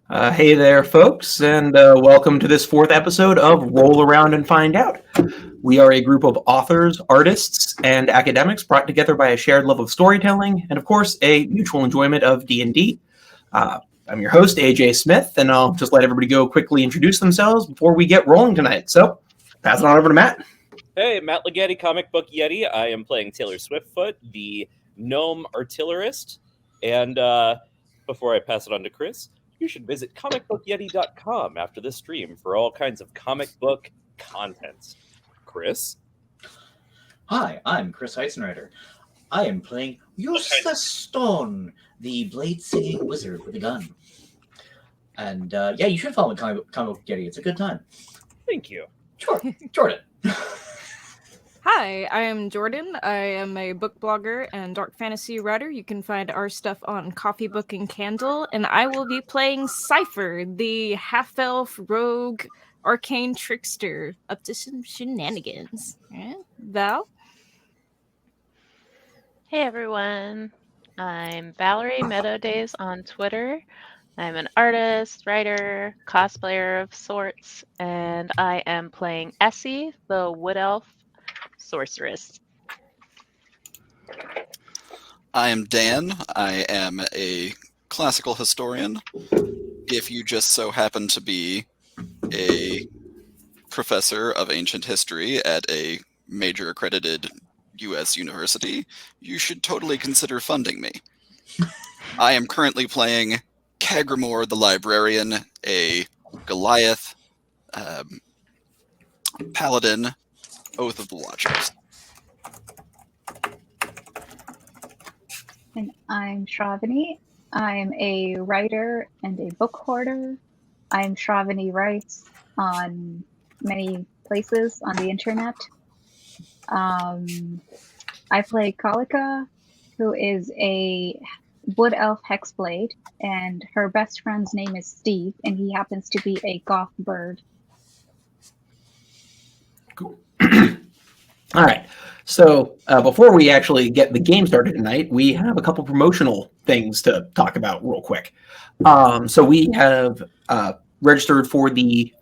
Hey there, folks, and welcome to this fourth episode of Roll Around and Find Out. We are a group of authors, artists, and academics brought together by a shared love of storytelling and, of course, a mutual enjoyment of D&D. I'm your host, AJ Smith, and I'll just let everybody go quickly introduce themselves before we get rolling tonight. So, pass it on over to Matt. Hey, Matt Leggetti, Comic Book Yeti. I am playing Taylor Swiftfoot, the gnome artillerist. And before I pass it on to Chris, you should visit comicbookyeti.com after this stream for all kinds of comic book content. Chris? Hi, I'm Chris Heisenreiter. I am playing Eustace Stone, the blade-singing wizard with a gun. And you should follow Comic Book Yeti. It's a good time. Thank you. Sure, Jordan. Hi, I am Jordan. I am a book blogger and dark fantasy writer. You can find our stuff on Coffee Book and Candle, and I will be playing Cypher, the half-elf rogue arcane trickster, up to some shenanigans. Val? Hey everyone, I'm Valerie Meadowdays on Twitter. I'm an artist, writer, cosplayer of sorts, and I am playing Essie, the wood elf sorceress. I am Dan. I am a classical historian. If you just so happen to be a professor of ancient history at a major accredited U.S. university, you should totally consider funding me. I am currently playing Kaghrumor the librarian, a Goliath, paladin, Oath of the Watchers. And I'm Shravani. I'm a writer and a book hoarder. I'm Shravani Writes on many places on the internet. I play Kalika, who is a wood elf hexblade, and her best friend's name is Steve, and he happens to be a goth bird. Cool. All right. So before we actually get the game started tonight, we have a couple promotional things to talk about real quick. So we have registered for the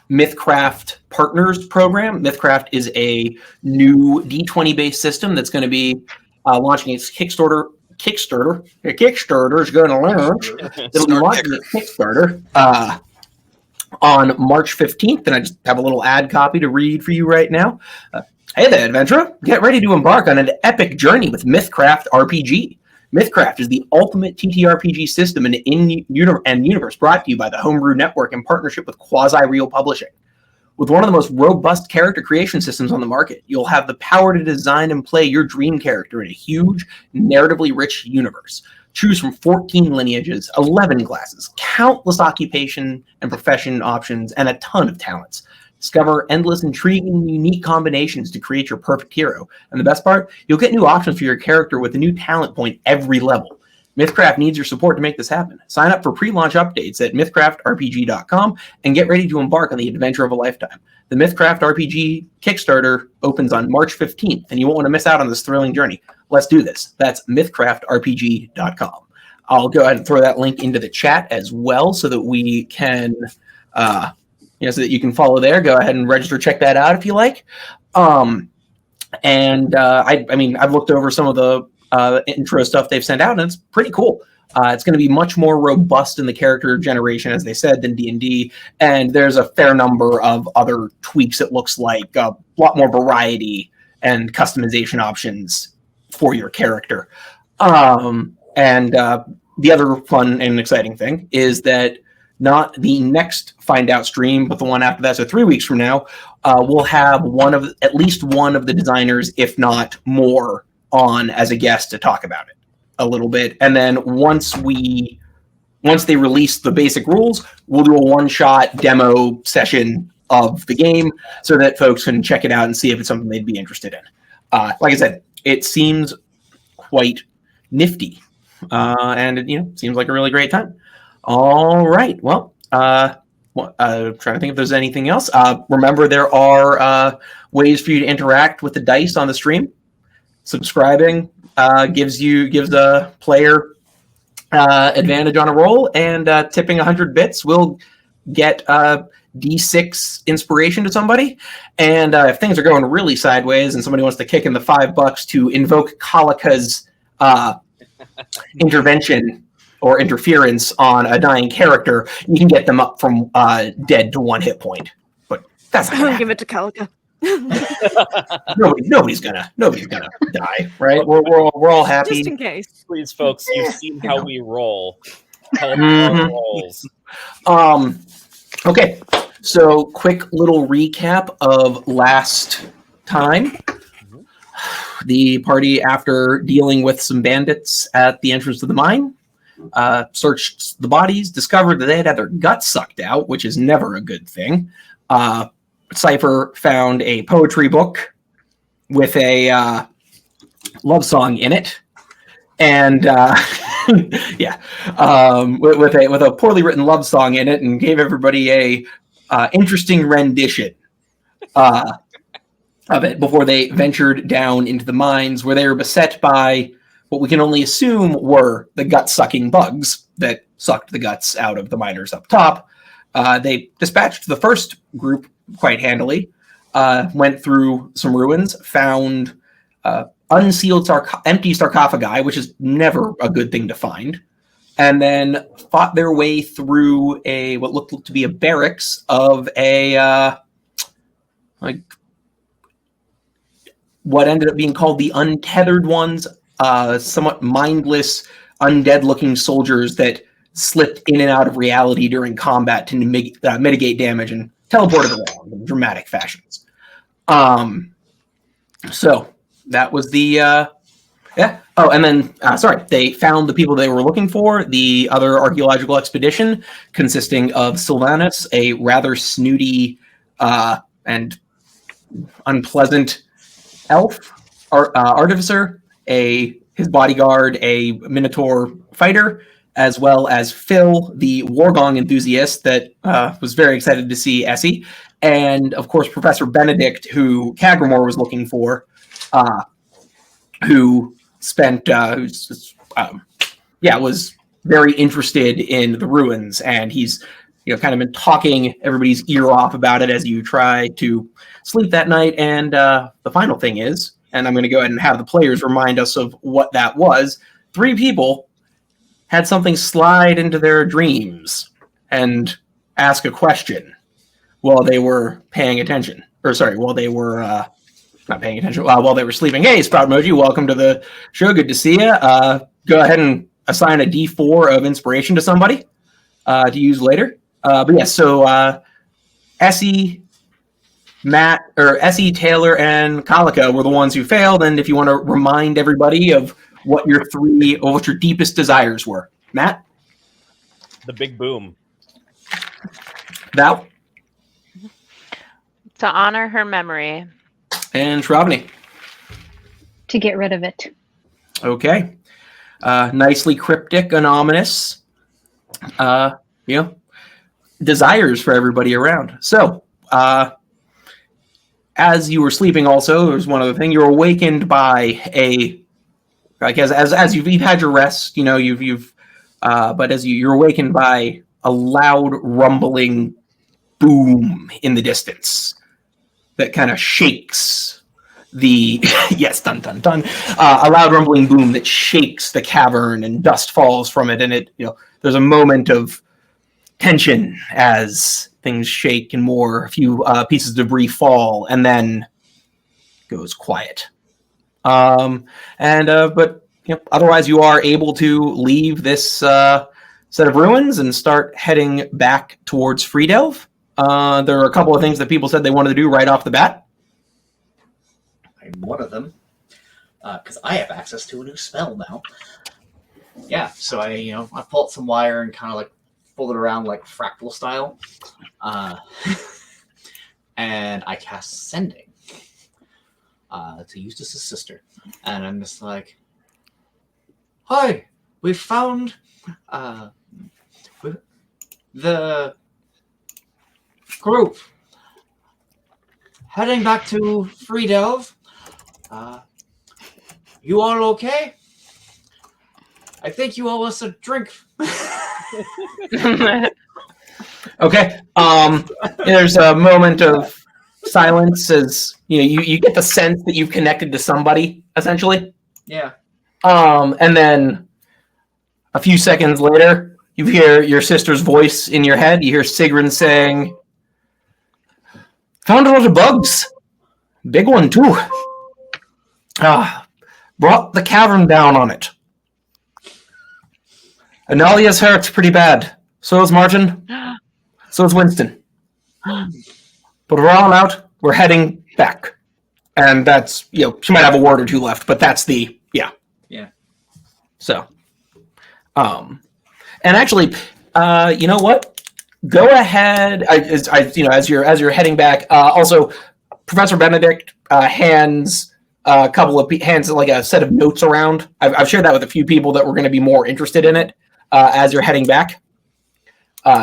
Mythcraft Partners Program. Mythcraft is a new D20-based system that's going to be launching its Kickstarter. Kickstarter is going to launch. It'll be launching its Kickstarter on March 15th, and I just have a little ad copy to read for you right now. Hey there, adventurer. Get ready to embark on an epic journey with Mythcraft RPG. Mythcraft is the ultimate TTRPG system and universe brought to you by the Homebrew Network in partnership with Quasi-Real Publishing. With one of the most robust character creation systems on the market, you'll have the power to design and play your dream character in a huge, narratively rich universe. Choose from 14 lineages, 11 classes, countless occupation and profession options, and a ton of talents. Discover endless, intriguing, and unique combinations to create your perfect hero. And the best part, you'll get new options for your character with a new talent point every level. Mythcraft needs your support to make this happen. Sign up for pre-launch updates at mythcraftrpg.com and get ready to embark on the adventure of a lifetime. The Mythcraft RPG Kickstarter opens on March 15th, and you won't want to miss out on this thrilling journey. Let's do this. That's mythcraftrpg.com. I'll go ahead and throw that link into the chat as well so that we can, so that you can follow there. Go ahead and register, check that out if you like. I've looked over some of the intro stuff they've sent out, and it's pretty cool. It's going to be much more robust in the character generation, as they said, than D&D, and there's a fair number of other tweaks, it looks like, a lot more variety and customization options for your character. The other fun and exciting thing is that not the next Find Out stream, but the one after that, so 3 weeks from now, we'll have at least one of the designers, if not more, on as a guest to talk about it a little bit. And then once they release the basic rules, we'll do a one-shot demo session of the game so that folks can check it out and see if it's something they'd be interested in. Like I said, it seems quite nifty, and it seems like a really great time. All right. Well, trying to think if there's anything else. Remember, there are ways for you to interact with the dice on the stream. Subscribing gives the player advantage on a roll, and tipping 100 bits will get D6 inspiration to somebody. And if things are going really sideways and somebody wants to kick in the $5 to invoke Kalika's intervention or interference on a dying character, you can get them up from dead to 1 hit point. But that's not gonna Give it to Kalika. nobody's gonna die, right? We're all happy. Just in case. Please, folks, you've seen how we roll. How Mhm. rolls. Okay, so quick little recap of last time. The party, after dealing with some bandits at the entrance to the mine, searched the bodies, discovered that they had their guts sucked out, which is never a good thing. Cypher found a poetry book with a love song in it, and with a poorly written love song in it, and gave everybody a interesting rendition of it before they ventured down into the mines, where they were beset by what we can only assume were the gut-sucking bugs that sucked the guts out of the miners up top. They dispatched the first group quite handily, went through some ruins, found unsealed empty sarcophagi, which is never a good thing to find, and then fought their way through what looked to be a barracks of what ended up being called the Untethered Ones, somewhat mindless, undead-looking soldiers that slipped in and out of reality during combat to mitigate damage and teleported around in dramatic fashions. So that was the Oh, and then they found the people they were looking for. The other archaeological expedition, consisting of Sylvanus, a rather snooty and unpleasant elf artificer, his bodyguard, a Minotaur fighter, as well as Phil, the Wargong enthusiast that was very excited to see Essie, and of course Professor Benedict, who Kaghrumor was looking for, who was very interested in the ruins, and he's kind of been talking everybody's ear off about it as you try to sleep that night. And the final thing is, and I'm going to go ahead and have the players remind us of what that was. 3 people had something slide into their dreams and ask a question while they were paying attention. While they were not paying attention, while they were sleeping. Hey, Sprout Moji, welcome to the show. Good to see you. Go ahead and assign a D4 of inspiration to somebody to use later. So Essie, Matt, or Essie, Taylor, and Kalika were the ones who failed. And if you want to remind everybody of what your deepest desires were. Matt? The big boom. Val? To honor her memory. And Shravani? To get rid of it. Okay. Nicely cryptic and ominous. Desires for everybody around. So, as you were sleeping also, there's one other thing. You're awakened by as you've had your rest, but as you're awakened by a loud rumbling boom in the distance that kind of shakes the yes, dun dun dun, a loud rumbling boom that shakes the cavern, and dust falls from it, and it there's a moment of tension as things shake and a few pieces of debris fall, and then goes quiet. But otherwise you are able to leave this set of ruins and start heading back towards Freedelve. There are a couple of things that people said they wanted to do right off the bat. I'm one of them, because I have access to a new spell now. Yeah, so I pulled some wire and kind of fold it around like fractal style, and I cast Sending to Eustace's sister, and I'm just like, "Hi, we found the group heading back to Freedelve. You all okay?" I think you owe us a drink. Okay. There's a moment of silence as you get the sense that you've connected to somebody, essentially. Yeah. And then a few seconds later, you hear your sister's voice in your head. You hear Sigrun saying, "Found a lot of bugs. Big one, too. Brought the cavern down on it. Analia's hurt pretty bad. So is Martin. So is Winston. But we're all out. We're heading back." And that's, she might have a word or two left, but that's the, yeah. So, and actually, you know what? Go ahead. As you're heading back, also, Professor Benedict hands a couple of hands like a set of notes around. I've shared that with a few people that were going to be more interested in it as you're heading back,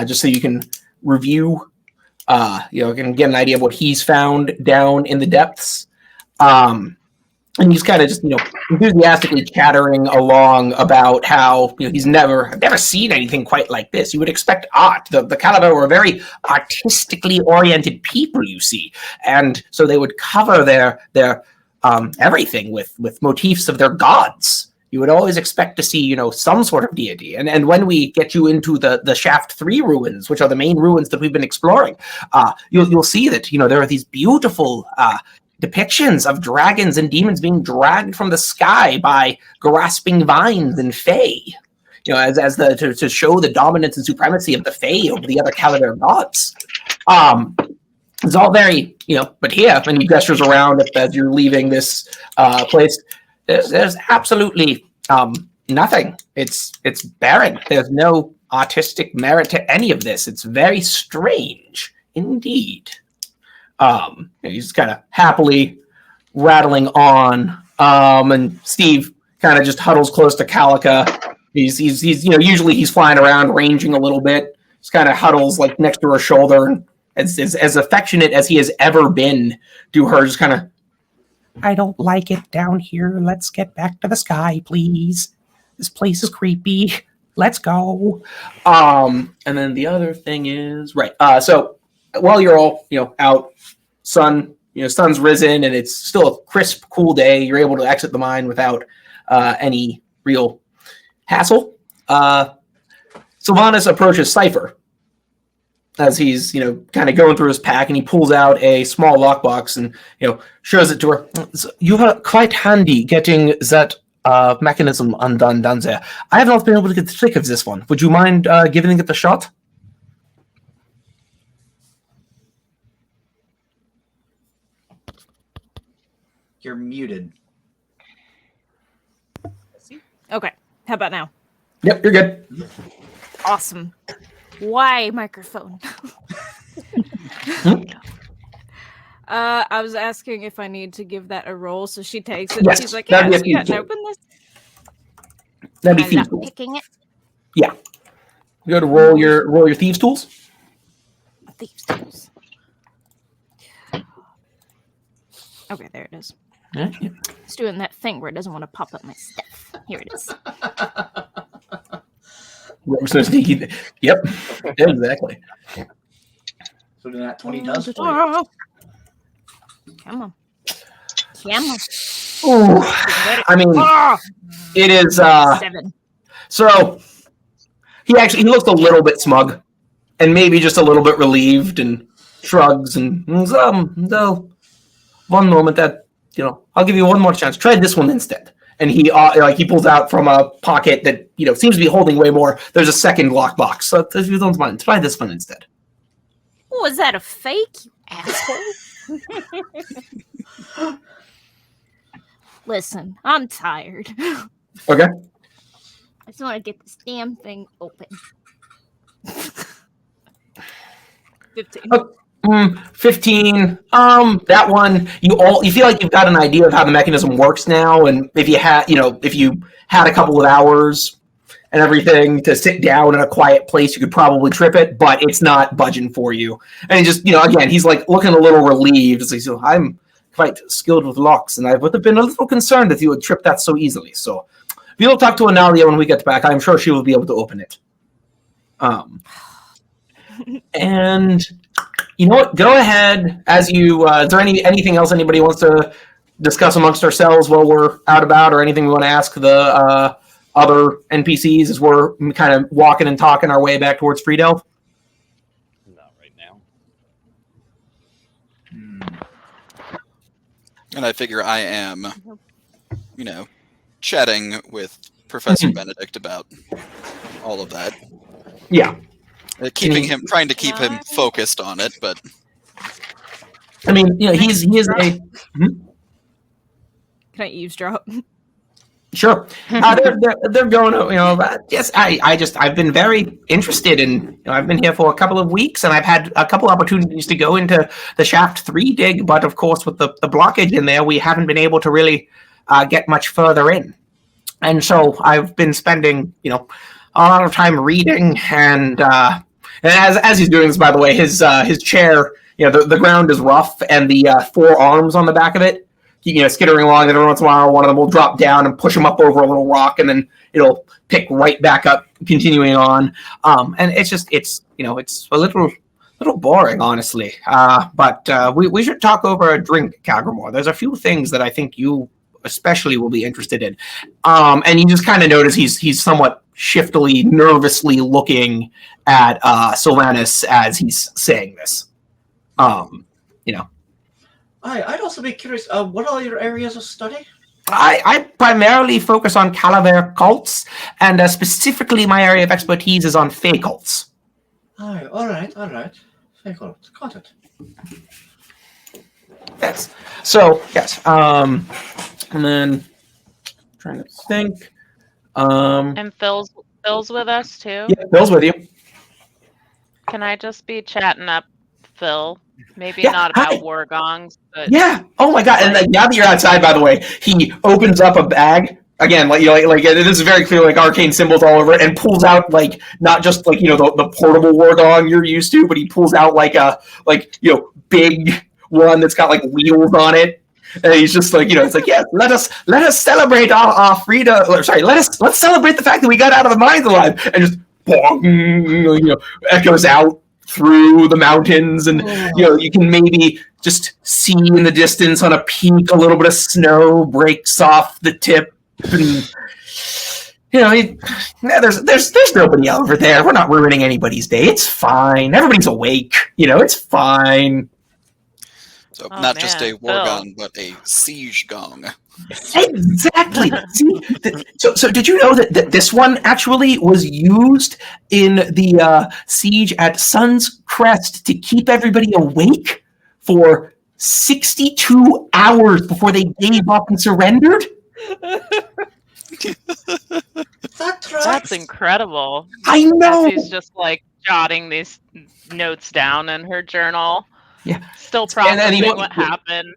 just so you can review. Can get an idea of what he's found down in the depths. And he's kind of just, enthusiastically chattering along about how he's never seen anything quite like this. You would expect art. The Kaghrumor were very artistically oriented people, you see, and so they would cover their everything with motifs of their gods. You would always expect to see, some sort of deity. And when we get you into the Shaft 3 ruins, which are the main ruins that we've been exploring, you'll see that, there are these beautiful depictions of dragons and demons being dragged from the sky by grasping vines and fae, to show the dominance and supremacy of the fae over the other Kaghrumor gods. It's all very, but here, when he gestures around as you're leaving this place, there's absolutely nothing. It's barren. There's no artistic merit to any of this. It's very strange indeed. He's kind of happily rattling on, and Steve kind of just huddles close to Calica. He's usually he's flying around, ranging a little bit. Just kind of huddles like next to her shoulder, and as affectionate as he has ever been to her, just kind of, "I don't like it down here. Let's get back to the sky, please. This place is creepy. Let's go." And then the other thing is right. So while you're all out, sun's risen and it's still a crisp, cool day. You're able to exit the mine without any real hassle. Sylvanas approaches Cypher as he's kind of going through his pack, and he pulls out a small lockbox and shows it to her. "You were quite handy getting that mechanism undone down there. I have not been able to get the trick of this one. Would you mind giving it a shot?" You're muted. Okay, how about now? Yep, you're good. Awesome. Why microphone? I was asking if I need to give that a roll, so she takes it. Yes, She's like, that'd be "Yes, a you thieves' got to tool. open this." That'd be I'm thieves not tools. picking it. Yeah. You go to roll your thieves tools. Thieves tools. Okay, there it is. Yeah. It's doing that thing where it doesn't want to pop up my stuff. Here it is. So sneaky. Yep. Exactly. So then that 20 does play. Oh. Come on. Come on. Ooh. I mean, Oh, it is. 7. So he looks a little bit smug, and maybe just a little bit relieved, and shrugs and no. One moment, that I'll give you one more chance. Try this one instead. And he he pulls out from a pocket that seems to be holding way more. There's a second lockbox. So if you don't mind, try this one instead. Was that a fake, you asshole? Listen, I'm tired. Okay. I just want to get this damn thing open. 15. 15. That one, you feel like you've got an idea of how the mechanism works now, and if you had a couple of hours and everything to sit down in a quiet place, you could probably trip it, but it's not budging for you. And he just, again, he's like looking a little relieved. He's like, "I'm quite skilled with locks, and I would have been a little concerned if you would trip that so easily. So we'll talk to Analia when we get back. I'm sure she will be able to open it. And you know what? Go ahead. As you, is there anything else anybody wants to discuss amongst ourselves while we're out about, or anything we want to ask the other NPCs as we're kind of walking and talking our way back towards Freedelve? Not right now. And I figure I am, chatting with Professor Benedict about all of that. Yeah. Trying to keep him focused on it, but I mean, he is a. Can I eavesdrop? Sure. They're going. Yes. I've been very interested in. I've been here for a couple of weeks, and I've had a couple opportunities to go into the Shaft 3 dig, but of course, with the blockage in there, we haven't been able to really get much further in. And so I've been spending, a lot of time reading, and as he's doing this, by the way, his chair, the ground is rough, and the 4 arms on the back of it, skittering along, and every once in a while, one of them will drop down and push him up over a little rock, and then it'll pick right back up, continuing on. And it's just, it's a little boring, honestly. But we should talk over a drink, Kaghrumor. There's a few things that I think you especially will be interested in. And you just kind of notice he's somewhat shiftily, nervously looking at Sylvanus as he's saying this. I'd also be curious, what are your areas of study? I primarily focus on Calaver cults, and specifically my area of expertise is on Fey cults. All right. Fey cults, got it. Yes. So, yes. And then, trying to think. And Phil's with us too. Yeah, Phil's with you. Can I just be chatting up Phil? Maybe Yeah, not about hi. war gongs, but Yeah. Oh my God! And now that you're outside, by the way, he opens up a bag again, like this is very clear, like arcane symbols all over it, and pulls out not just the portable war gong you're used to, but he pulls out a big one that's got wheels on it. And he's just it's yes, let us celebrate our freedom. Sorry, let's celebrate the fact that we got out of the mines alive, and just echoes out through the mountains, and you can maybe just see in the distance on a peak a little bit of snow breaks off the tip, and there's nobody over there. We're not ruining anybody's day. It's fine. Everybody's awake. It's fine. so Oh, not just a man, war Phil. gong, but a siege gong. Exactly. See, so did you know that this one actually was used in the siege at Sun's Crest to keep everybody awake for 62 hours before they gave up and surrendered? that's incredible. I know. She's just jotting these notes down in her journal. Yeah. Still And then processing what happened.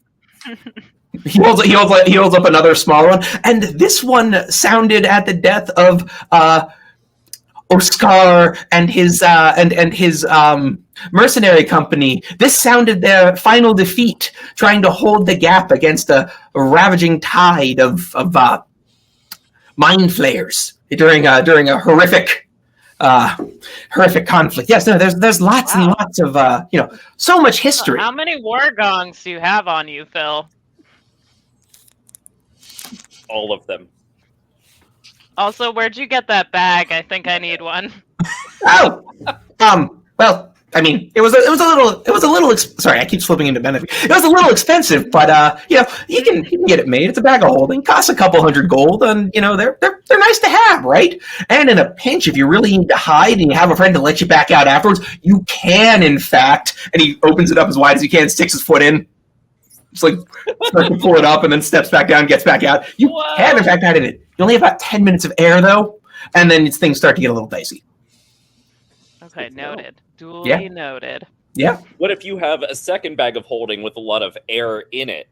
He holds up another small one, and this one sounded at the death of Oscar and his mercenary company. This sounded their final defeat, trying to hold the gap against a ravaging tide of mind flayers during a horrific conflict. Yes, no, there's lots and lots of so much history. How many war gongs do you have on you, Phil? All of them. Also, where'd you get that bag? I think I need one. Oh, well, I mean, it was a little. Sorry, I keep flipping into benefit. It was a little expensive, but you can get it made. It's a bag of holding, costs a couple $100 gold, and they're nice to have, right? And in a pinch, if you really need to hide and you have a friend to let you back out afterwards, you can, in fact. And he opens it up as wide as he can, sticks his foot in, just starts to pull it up, and then steps back down, gets back out. You can, in fact, hide in it. You only have about 10 minutes of air, though, and then things start to get a little dicey. Okay, noted. Duly noted. Yeah. What if you have a second bag of holding with a lot of air in it?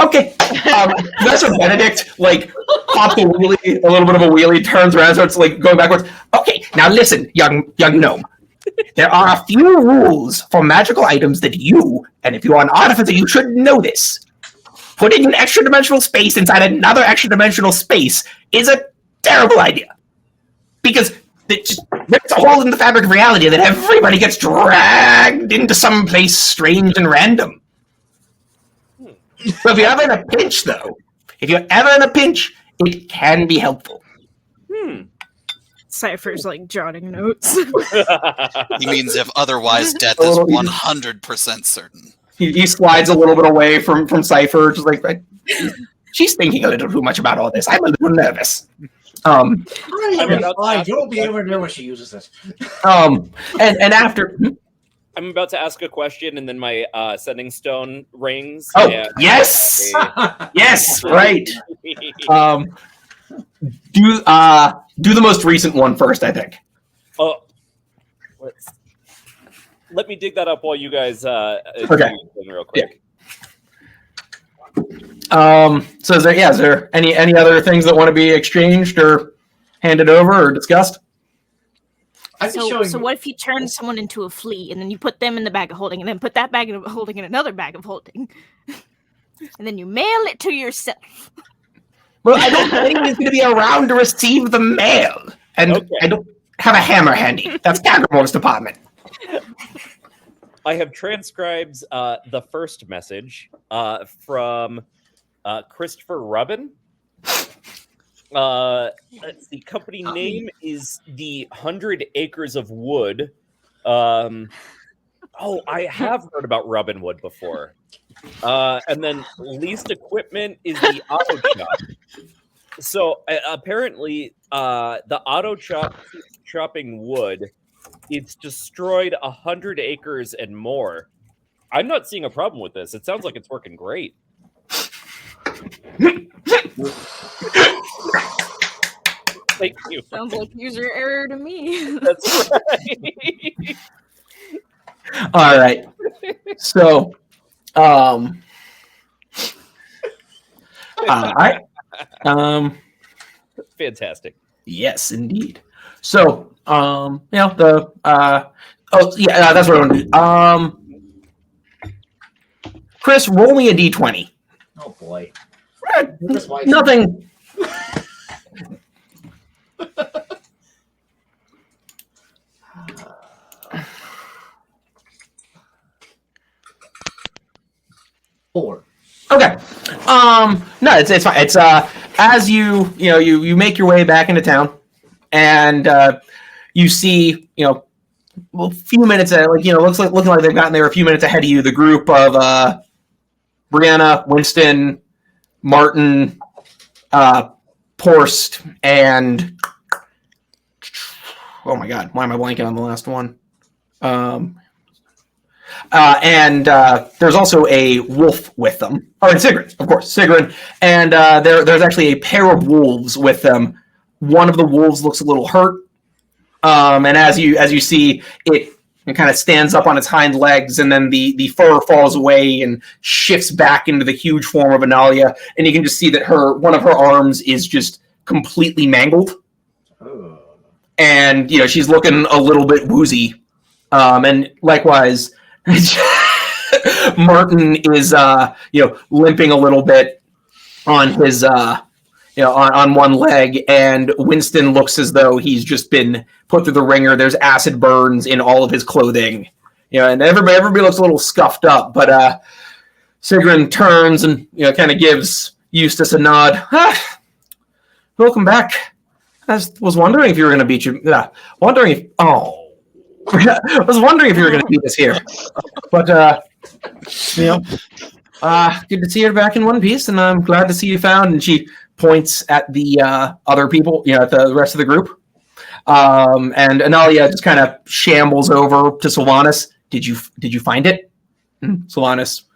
Okay. That's when Benedict pops a little bit of a wheelie, turns around, starts going backwards. Okay, now listen, young gnome. There are a few rules for magical items that you, and if you are an artificer, you should know this. putting an extra-dimensional space inside another extra-dimensional space is a terrible idea. Because there's a hole in the fabric of reality that everybody gets dragged into some place strange and random. So if you're ever in a pinch, though, it can be helpful. Cypher's like jotting notes. He means if otherwise death is 100% certain. He slides a little bit away from Cypher, just like, she's thinking a little too much about all this. I'm a little nervous. I'm You'll be able to know when she uses this. And after... I'm about to ask a question, and then my sending stone rings. Oh, yes! Yes, right. Do the most recent one first, I think. Oh, let me dig that up while you guys okay. Real quick. Yeah. So is there any other things that want to be exchanged or handed over or discussed? So what if you turn someone into a flea and then you put them in the bag of holding and then put that bag of holding in another bag of holding and then you mail it to yourself? Well, I don't think he's going to be around to receive the mail, and okay. I don't have a hammer handy. That's Kaghrumor's department. I have transcribed the first message from Christopher Rubin. The company name is the 100 Acres of Wood. I have heard about Robin Wood before. And then leased equipment is the auto shop. So apparently, the auto shop chopping wood, it's destroyed 100 acres and more. I'm not seeing a problem with this. It sounds like it's working great. Thank you. Sounds like user error to me. That's right. All right. So, all right. Fantastic. Yes, indeed. So, that's what I want to do. Chris, roll me a d20. Oh boy. Nothing. Four. Okay. No, it's fine. It's as you make your way back into town, and you see a few minutes looking like they've gotten there a few minutes ahead of you. The group of Brianna, Winston, Martin, Porst, and oh my god, why am I blanking on the last one? And there's also a wolf with them. Oh, and Sigrun, of course, Sigrun. And there's actually a pair of wolves with them. One of the wolves looks a little hurt. And as you see, it kind of stands up on its hind legs, and then the fur falls away and shifts back into the huge form of Analia. And you can just see that one of her arms is just completely mangled. Oh. And she's looking a little bit woozy. And likewise, Martin is limping a little bit on his on one leg, and Winston looks as though he's just been put through the ringer. There's acid burns in all of his clothing, and everybody looks a little scuffed up. But Sigrun turns and kind of gives Eustace a nod. Welcome back. I was wondering if you were going to beat you. I was wondering if you were going to beat us here, but good to see you back in one piece, and I'm glad to see you found. And she points at the other people, at the rest of the group. And Analia just kind of shambles over to Sylvanas. Did you find it? Sylvanas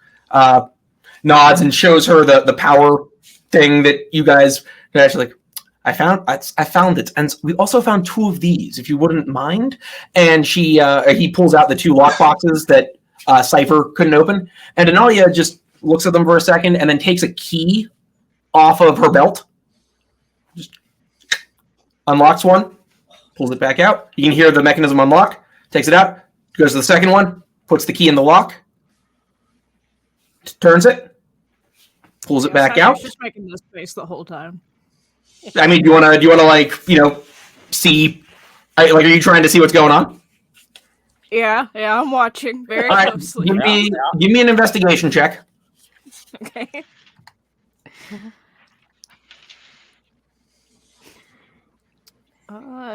nods and shows her the power thing that you guys actually like. I found it, and we also found 2 of these, if you wouldn't mind. And he pulls out the 2 lock boxes that Cypher couldn't open, and Analia just looks at them for a second, and then takes a key off of her belt, just unlocks one, pulls it back out. You can hear the mechanism unlock. Takes it out, goes to the second one, puts the key in the lock, turns it, pulls it back out. Just making this face the whole time. I mean, do you wanna like see? Are you trying to see what's going on? Yeah, I'm watching very All right, closely. give me an investigation check. Okay.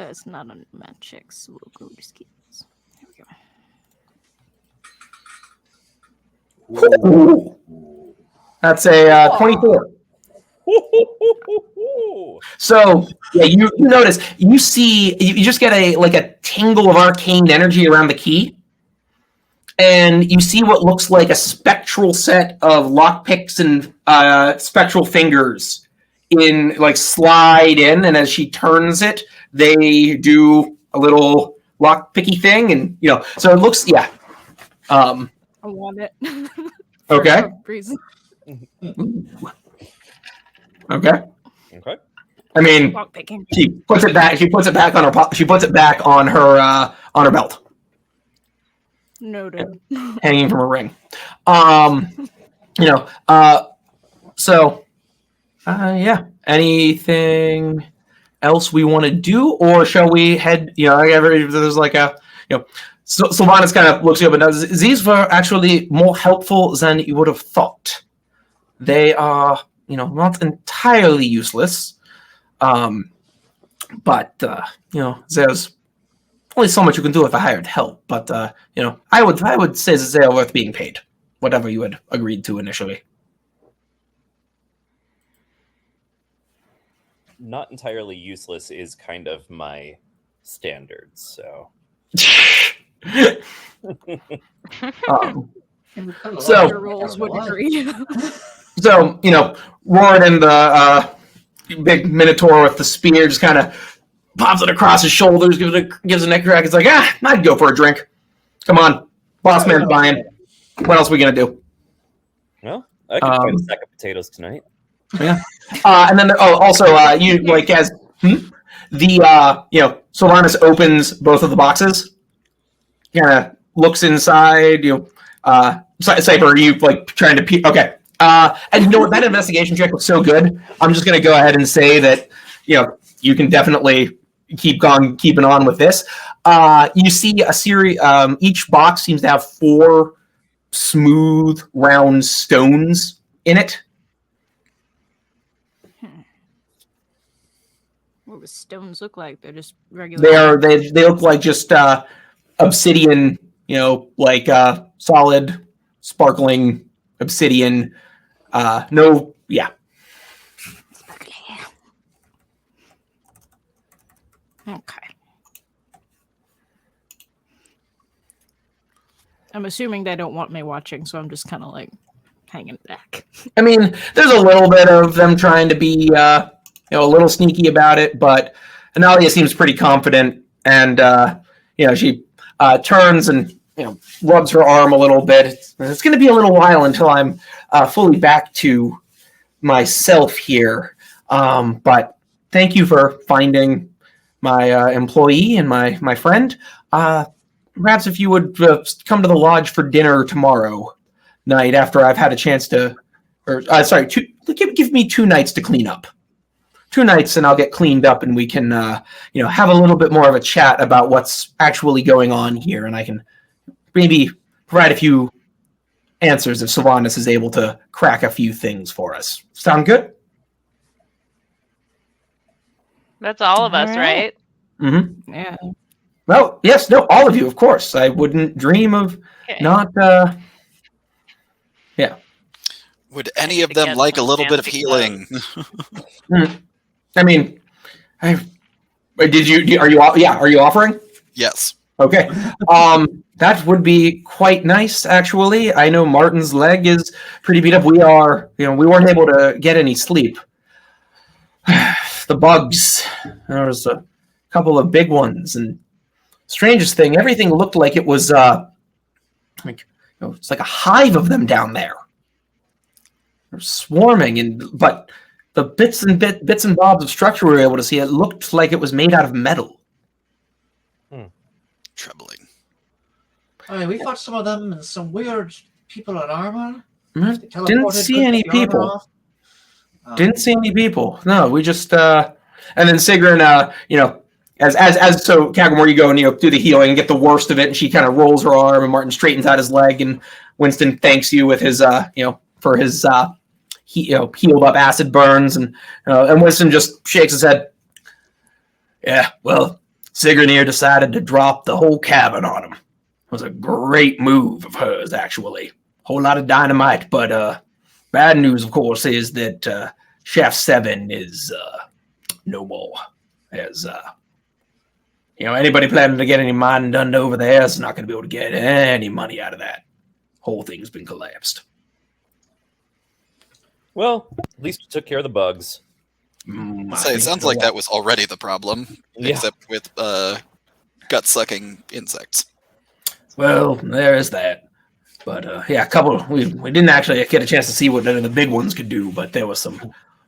It's not on magic, so we'll go to skills. There we go. Ooh. That's a 24. So yeah, you notice, you see, you just get a tingle of arcane energy around the key, and you see what looks like a spectral set of lockpicks and spectral fingers slide in, and as she turns it, they do a little lockpicky thing, and so it looks I want it. Okay. For some reason. Okay. I mean, Lockpicking. she puts it back. She puts it back on her. She puts it back on her belt, Noted. hanging from a ring. So, yeah. Anything else we want to do, or shall we head? There's like a, So Sylvanas kind of looks you up and does. These were actually more helpful than you would have thought. They are, not entirely useless. But there's only so much you can do with a hired help. But I would say that they are worth being paid, whatever you had agreed to initially. Not entirely useless is kind of my standard, so. So Your roles would agree. So Roarin and the big minotaur with the spear just kind of pops it across his shoulders, gives a neck crack. It's like, I'd go for a drink. Come on, boss man's buying. What else are we gonna do? Well, I could find a sack of potatoes tonight. Yeah. And then also you as Sylvanas opens both of the boxes, kind of looks inside. Cypher, are you trying to okay? And that investigation check was so good. I'm just going to go ahead and say that you can definitely keeping on with this. You see a series. Each box seems to have 4 smooth, round stones in it. What do stones look like? They're just regular. They look like just obsidian. Solid, sparkling obsidian. Okay. I'm assuming they don't want me watching, so I'm just kind of hanging back. I mean, there's a little bit of them trying to be, a little sneaky about it, but Analia seems pretty confident, and she turns and rubs her arm a little bit. It's going to be a little while until I'm fully back to myself here. But thank you for finding my employee and my friend. Perhaps if you would come to the lodge for dinner tomorrow night after I've had a chance to, give me 2 nights to clean up. 2 nights and I'll get cleaned up and we can, have a little bit more of a chat about what's actually going on here, and I can maybe provide a few answers if Sylvanas is able to crack a few things for us. Sound good? That's all of us, right? Mm-hmm. Yeah. Well, yes, no, all of you, of course. I wouldn't dream of not. Yeah. Would any of them like a little bit of healing? I mean, did you? Are you? Yeah. Are you offering? Yes. Okay. That would be quite nice, actually. I know Martin's leg is pretty beat up. We weren't able to get any sleep. The bugs. There was a couple of big ones, and strangest thing, everything looked like it was it's like a hive of them down there. They're swarming, but the bits and bobs of structure we were able to see, it looked like it was made out of metal. Troubling. I mean, we fought some of them and some weird people in armor. Didn't see any people. Didn't see any people. No, we just and then Sigrun, as so Kaghrumor, you go and do the healing and get the worst of it, and she kind of rolls her arm, and Martin straightens out his leg, and Winston thanks you with his for his healed up acid burns, and Winston just shakes his head. Yeah, well, Sigrun here decided to drop the whole cabin on him. It was a great move of hers, actually. Whole lot of dynamite, but bad news, of course, is that Chef 7 is no more. As anybody planning to get any mining done over there is not going to be able to get any money out of that. Whole thing's been collapsed. Well, at least we took care of the bugs. It sounds like that was already the problem, except with gut-sucking insects. Well, there is that. But a couple. We didn't actually get a chance to see what the big ones could do, but there was some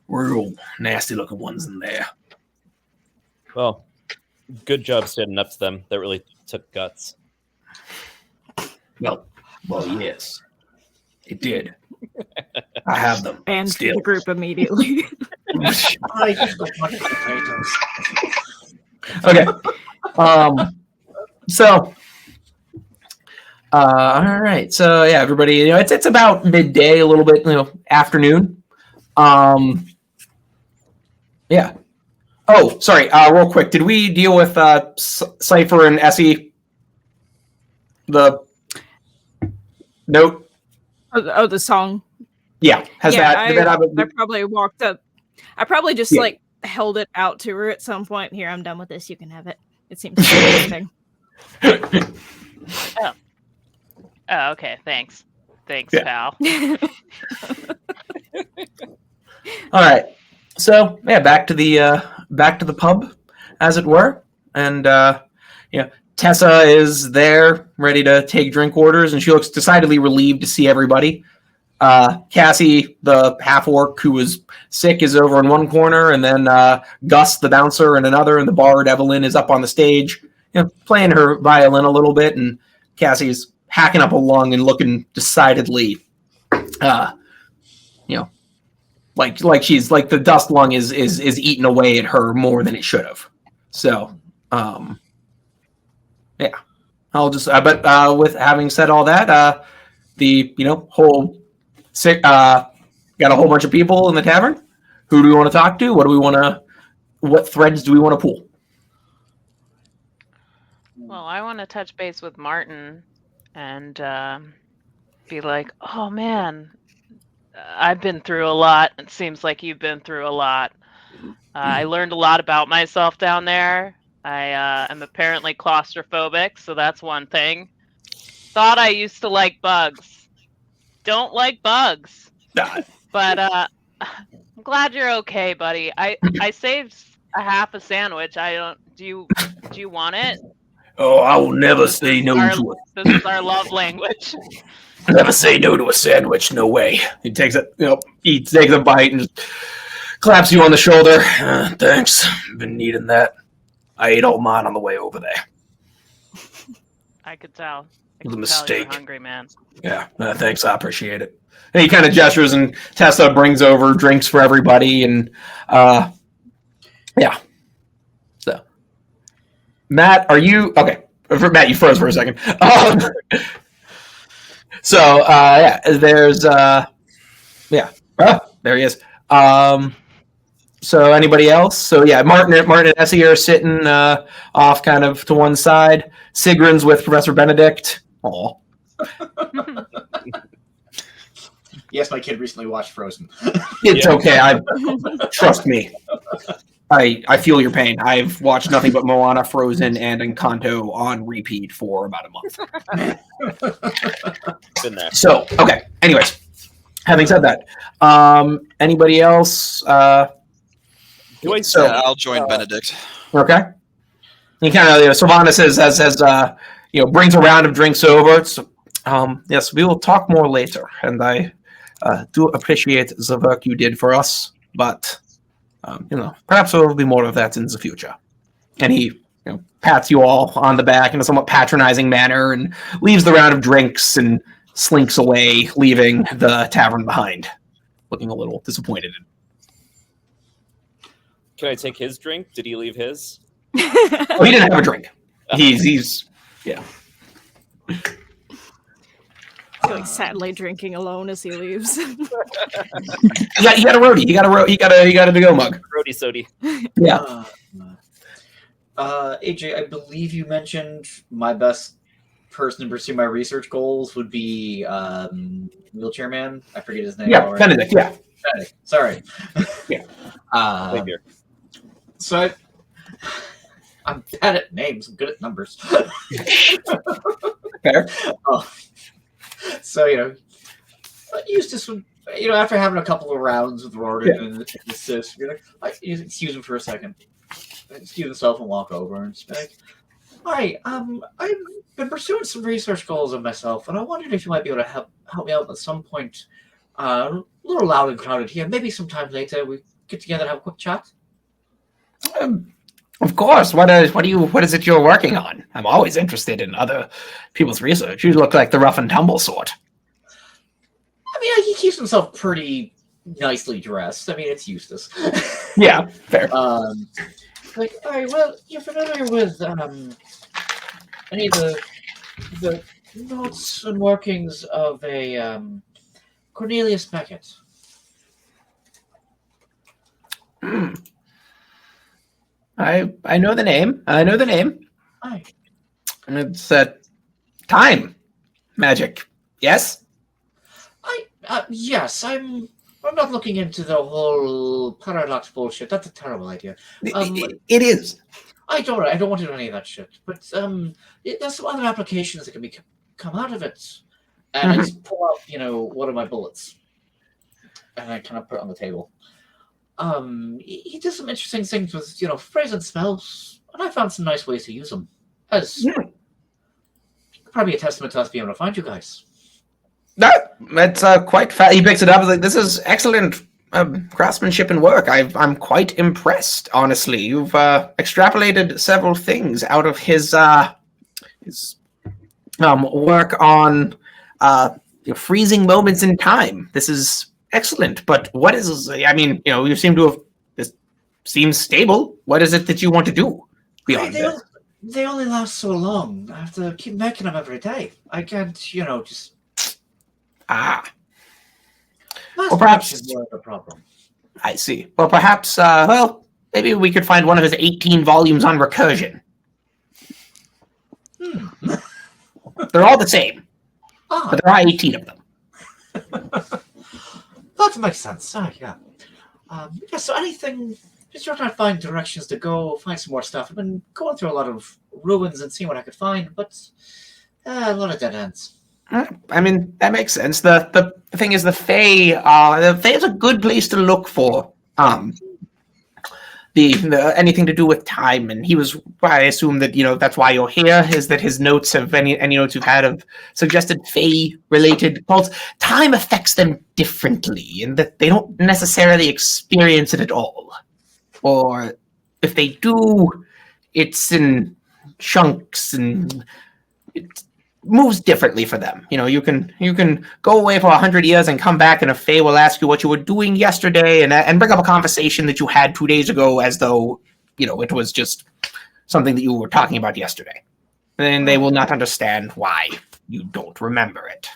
real nasty-looking ones in there. Well, good job standing up to them. That really took guts. Well, yes, it did. I have them. And still. the group immediately. I just got fucking potatoes. Okay. So. All right. So yeah, everybody. It's about midday, a little bit, afternoon. Yeah. Oh, sorry. Real quick, did we deal with Cypher and Essie? The note. Oh, the song. Yeah. I probably walked up. I probably just held it out to her at some point. Here, I'm done with this. You can have it. It seems interesting. Oh, okay. Thanks, pal. All right. So yeah, back to the pub, as it were, and Tessa is there, ready to take drink orders, and she looks decidedly relieved to see everybody. Cassie, the half-orc who was sick, is over in one corner, and then Gus, the bouncer, in another, and the bard, Evelyn, is up on the stage, playing her violin a little bit, and Cassie's hacking up a lung and looking decidedly, like she's like the dust lung is eating away at her more than it should have. So, yeah, I'll just. But with having said all that, the whole sick got a whole bunch of people in the tavern. Who do we want to talk to? What threads do we want to pull? Well, I want to touch base with Martin and be like, oh man, I've been through a lot. It seems like you've been through a lot. I learned a lot about myself down there. I am apparently claustrophobic, so that's one thing. Thought I used to like bugs. Don't like bugs. But I'm glad you're okay, buddy. I saved a half a sandwich. Do you want it? Oh, I will never say no to it. This is our love language. Never say no to a sandwich. No way. He takes it, takes a bite and just claps you on the shoulder. Thanks. Been needing that. I ate all mine on the way over there. I could tell. It was a mistake. You're hungry, man. Yeah. Thanks. I appreciate it. And he kind of gestures, and Tessa brings over drinks for everybody, and yeah. So, Matt, are you okay? Matt, you froze for a second. So there's there he is. So anybody else? So yeah, Martin and Essie are sitting off kind of to one side. Sigrun's with Professor Benedict. Aw. Yes, my kid recently watched Frozen. It's okay. Trust me. I feel your pain. I've watched nothing but Moana, Frozen, and Encanto on repeat for about a month. Been there. So, okay. Anyways, having said that, anybody else? I'll join Benedict. Okay. He kind of, Savannah says, brings a round of drinks over. So, yes, we will talk more later, and I do appreciate the work you did for us, but. Perhaps there will be more of that in the future. And he, pats you all on the back in a somewhat patronizing manner and leaves the round of drinks and slinks away, leaving the tavern behind, looking a little disappointed. Can I take his drink? Did he leave his? Oh, he didn't have a drink. He's yeah. Like sadly drinking alone as he leaves. He got a roadie. He got a to-go mug. Roadie sody. Yeah. AJ, I believe you mentioned my best person to pursue my research goals would be Wheelchair Man. I forget his name. Yeah, Benedict. Yeah. Benedict. Sorry. Yeah. So I'm bad at names. I'm good at numbers. Fair. So Eustace would, after having a couple of rounds with Rorton and the sis, be like, excuse him for a second. Excuse himself and walk over and just be like, "Hi, I've been pursuing some research goals of myself, and I wondered if you might be able to help me out at some point. A little loud and crowded here. Maybe sometime later we get together and have a quick chat." Of course. What is it you're working on? I'm always interested in other people's research. You look like the rough and tumble sort. I mean, he keeps himself pretty nicely dressed. I mean, it's Eustace. Yeah, fair. All right, well, you're familiar with any of the notes and workings of a Cornelius Beckett? I know the name. Aye. And it's time magic. Yes. Yes. I'm not looking into the whole paradox bullshit. That's a terrible idea. It is. I don't want to do any of that shit. But there's some other applications that can come out of it. And I just pull out, one of my bullets, and I kind of put it on the table. He does some interesting things with, phrase and smells, and I found some nice ways to use them. As probably a testament to us being able to find you guys. That's quite fast. He picks it up. Like, this is excellent craftsmanship and work. I'm quite impressed, honestly. You've extrapolated several things out of his work on freezing moments in time. This is excellent. But what is? I mean, you seem to have. This seems stable. What is it that you want to do beyond this? They only last so long. I have to keep making them every day. I can't, just. Well, Mass perhaps production is more of a problem. I see. Well, perhaps. Maybe we could find one of his 18 volumes on recursion. They're all the same, but there are 18 of them. That makes sense. Yeah. So anything, just trying to find directions to go, find some more stuff. I've been going through a lot of ruins and seeing what I could find, but a lot of dead ends. I mean, that makes sense. The thing is, the Fae is a good place to look for the anything to do with time. And I assume that that's why you're here. Is that his notes have any notes you've had have suggested Fae related cults? Time affects them differently, in that they don't necessarily experience it at all, or if they do, it's in chunks and it moves differently for them. You can go away for 100 years and come back, and a Fae will ask you what you were doing yesterday and bring up a conversation that you had 2 days ago as though it was just something that you were talking about yesterday. And they will not understand why you don't remember it.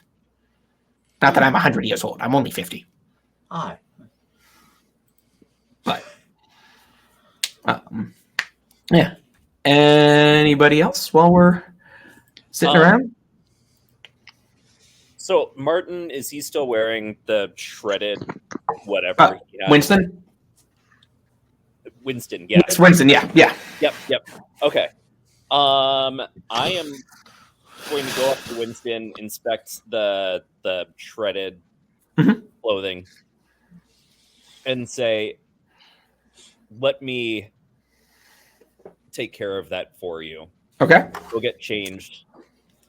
Not that I'm 100 years old. I'm only 50. Aye. But yeah. Anybody else while we're sitting around? So Martin, is he still wearing the shredded whatever? Winston? Winston, yeah. It's Winston, yeah. Yep. Okay. I am going to go up to Winston, inspect the shredded clothing, and say, let me take care of that for you. Okay. Go get changed.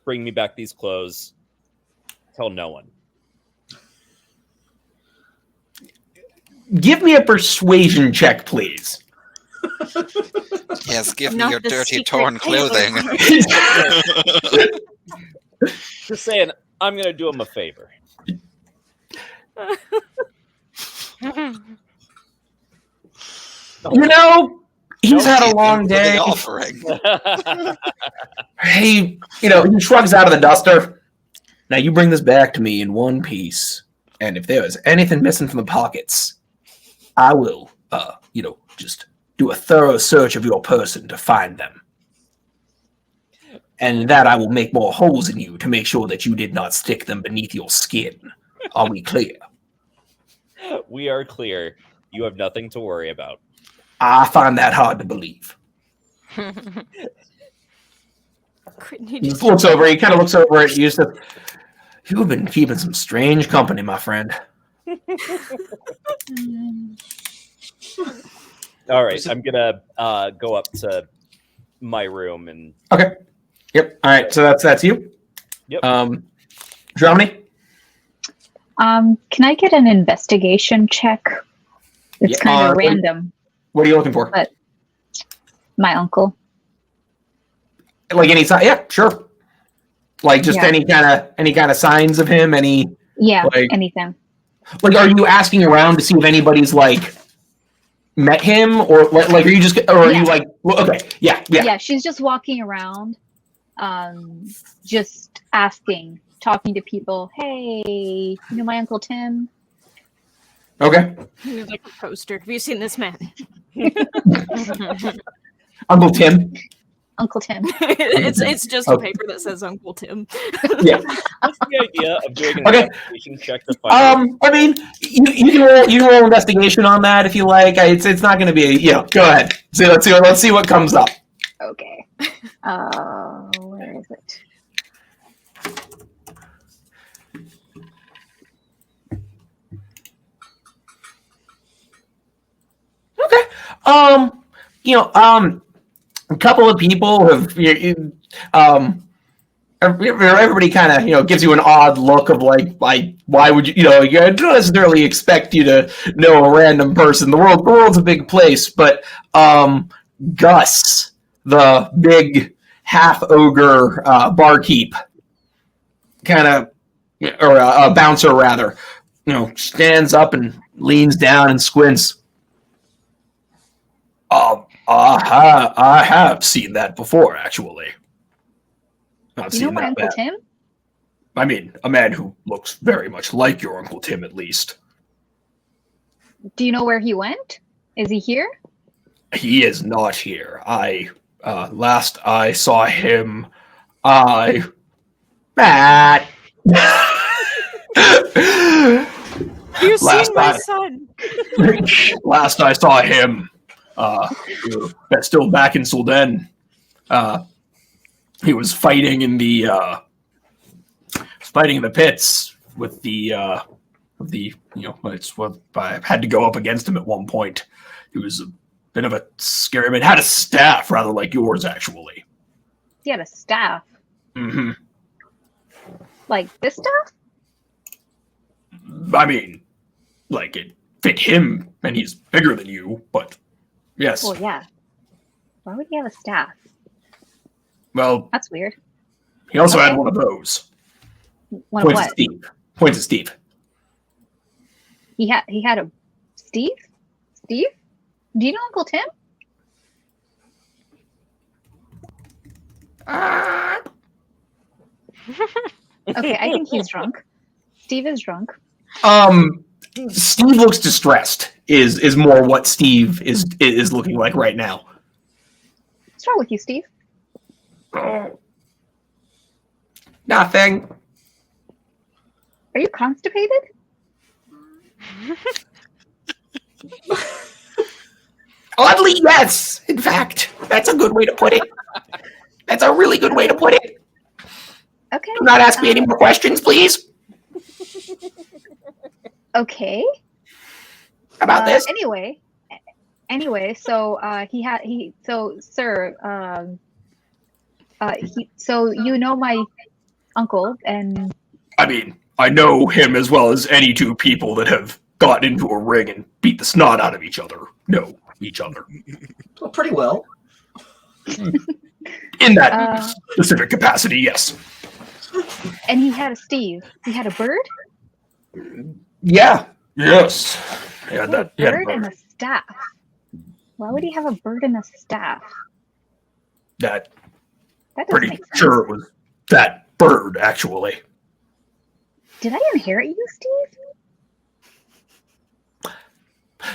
Bring me back these clothes. Tell no one. Give me a persuasion check, please. Yes, give me Not your the dirty, secret torn clothing. Just saying, I'm going to do him a favor. You know, he's had a Keep long him for the day. offering. He shrugs out of the duster. Now you bring this back to me in one piece, and if there is anything missing from the pockets, I will, just do a thorough search of your person to find them. And that I will make more holes in you to make sure that you did not stick them beneath your skin. Are we clear? We are clear. You have nothing to worry about. I find that hard to believe. He just looks over. He kind of looks over at you. You have been keeping some strange company, my friend. All right, I'm gonna go up to my room and. Okay. Yep. All right. So that's you. Yep. Germany. Can I get an investigation check? It's kind of random. What are you looking for? But my uncle. Like any sign? Yeah, sure. Like just any kind of signs of him. Anything. Like, are you asking around to see if anybody's like met him, or like are you just, or are you like, well, okay, yeah. She's just walking around, just asking, talking to people. Hey, you know my Uncle Tim? Okay. He's like a poster. Have you seen this man? Uncle Tim. Uncle Tim. It's just a paper that says Uncle Tim. Yeah. What's the idea of doing an investigation check to find? I mean, you can roll investigation on that if you like. It's not going to be go ahead. Let's see what comes up. Okay. Where is it? Okay. A couple of people have, everybody kind of, gives you an odd look of like, why would you, you don't necessarily expect you to know a random person. The world's a big place, but Gus, the big half ogre barkeep, kind of, or a bouncer rather, stands up and leans down and squints. I have seen that before, actually. You know my Uncle Tim? I mean, a man who looks very much like your Uncle Tim, at least. Do you know where he went? Is he here? He is not here. Last I saw him, Matt! You seen my son? Last I saw him, still back in Solden. He was fighting in the pits with the it's what I had to go up against him at one point. He was a bit of a scary man. Had a staff rather like yours, actually. He had a staff. Mm-hmm. Like this staff? I mean, like it fit him, and he's bigger than you, but yes. Well, yeah. Why would he have a staff? Well, that's weird. He also had one of those. One of what? Points at Steve. He had a Steve? Steve? Do you know Uncle Tim? Okay, I think he's drunk. Steve is drunk. Steve looks distressed. Is more what Steve is looking like right now. What's wrong with you, Steve? Nothing. Are you constipated? Oddly, yes. In fact, that's a good way to put it. That's a really good way to put it. Okay. Do not ask me any more questions, please. Okay. About this. Anyway, so so you know my uncle, and I mean, I know him as well as any two people that have gotten into a ring and beat the snot out of each other. Know each other. Well, pretty well. In that specific capacity, yes. And he had a Steve. He had a bird? Yeah. Yes. He had a bird and a staff. Why would he have a bird and a staff? That That doesn't pretty make sense. sure it was that bird, actually. Did I inherit you, Steve?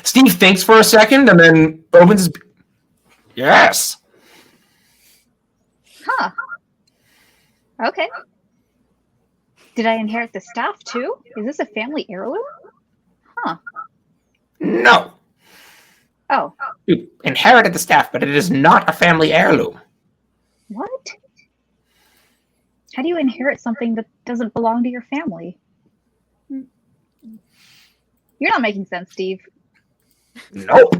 Steve thinks for a second and then opens his... Yes. Huh. Okay. Did I inherit the staff too? Is this a family heirloom? Huh. No. Oh, You inherited the staff, but it is not a family heirloom. what? How do you inherit something that doesn't belong to your family? You're not making sense, Steve. Nope.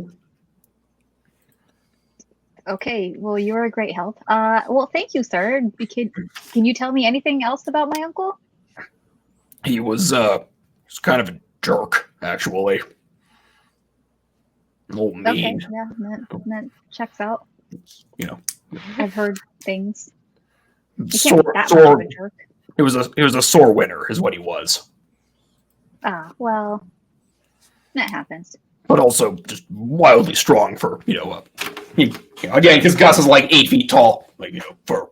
Okay, well, you're a great help. Well, thank you, sir. Can you tell me anything else about my uncle? He was kind of a jerk, actually. Oh, mean. Okay, yeah, that checks out. You know, I've heard things. You can't sore, be that much sore. of a jerk. He was a sore winner, is what he was. Ah, well, that happens. But also just wildly strong for again, because Gus is like 8 feet tall, like for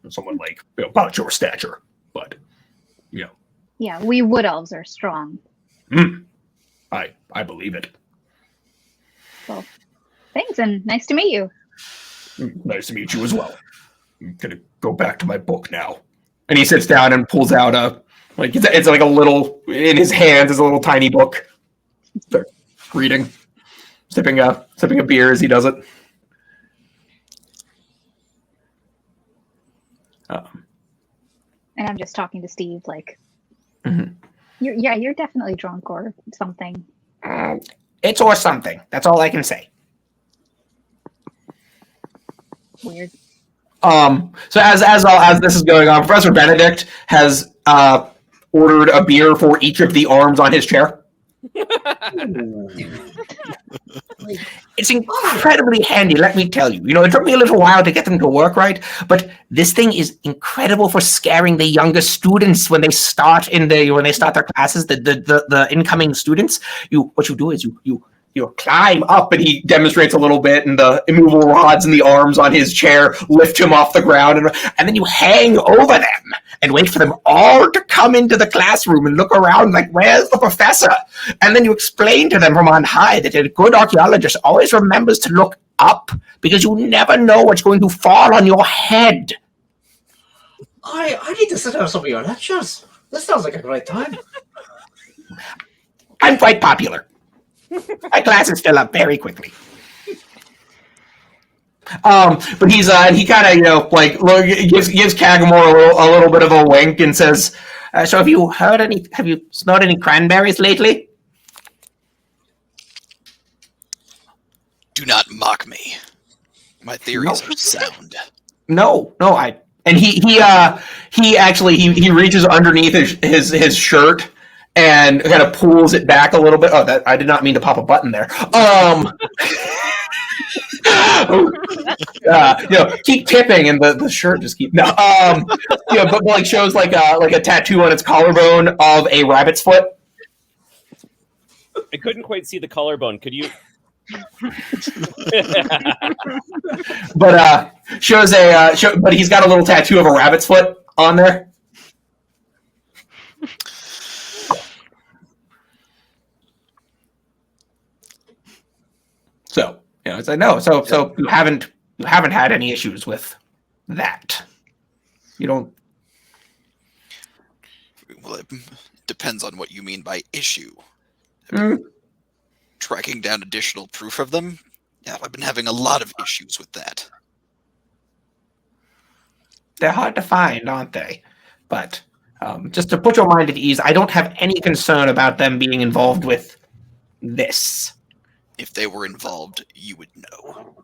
someone like about your stature. But Yeah, we wood elves are strong. I believe it. Well, thanks, and nice to meet you. Nice to meet you as well. I'm gonna go back to my book now. And he sits down and pulls out it's like a little in his hands is a little tiny book. Start reading, sipping a beer as he does it. And I'm just talking to Steve, like, Mhm. you're definitely drunk or something. It's or something. That's all I can say. Weird. So as this is going on, Professor Benedict has ordered a beer for each of the arms on his chair. It's incredibly handy, let me tell you. It took me a little while to get them to work right, but this thing is incredible for scaring the younger students when they start their classes. The incoming students. What you do is you climb up, and he demonstrates a little bit, and the immovable rods and the arms on his chair lift him off the ground, and then you hang over them and wait for them all to come into the classroom and look around like, where's the professor? And then you explain to them from on high that a good archaeologist always remembers to look up because you never know what's going to fall on your head. I need to sit down some of your lectures. This sounds like a great time. I'm quite popular. My classes fill up very quickly. But he kind of gives Kaghrumor a little bit of a wink and says, "So have you smelled any cranberries lately?" Do not mock me. My theories are sound. No, and he reaches underneath his shirt and kind of pulls it back a little bit. Oh, I did not mean to pop a button there. Keep tipping, and the shirt just keep but like shows like a tattoo on its collarbone of a rabbit's foot. I couldn't quite see the collarbone. Could you? But but he's got a little tattoo of a rabbit's foot on there. So it's like no. So you haven't had any issues with that. You don't. Well, it depends on what you mean by issue. Tracking down additional proof of them? Yeah, I've been having a lot of issues with that. They're hard to find, aren't they? But just to put your mind at ease, I don't have any concern about them being involved with this. If they were involved, you would know.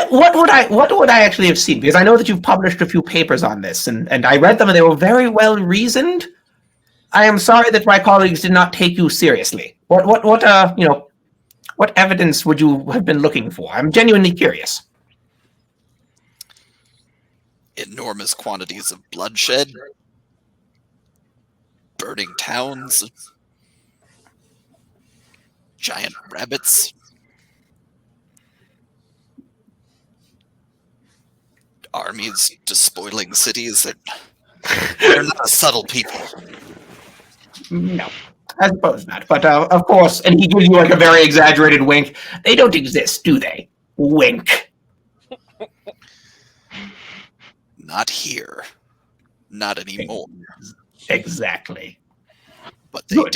What would I actually have seen? Because I know that you've published a few papers on this, and I read them, and they were very well reasoned. I am sorry that my colleagues did not take you seriously. What evidence would you have been looking for? I'm genuinely curious. Enormous quantities of bloodshed, burning towns, giant rabbits. armies despoiling cities. They're not a subtle people. No, I suppose not. But of course, and he gives you like a very exaggerated wink. They don't exist, do they? Wink. Not here. Not anymore. Exactly. But they Good.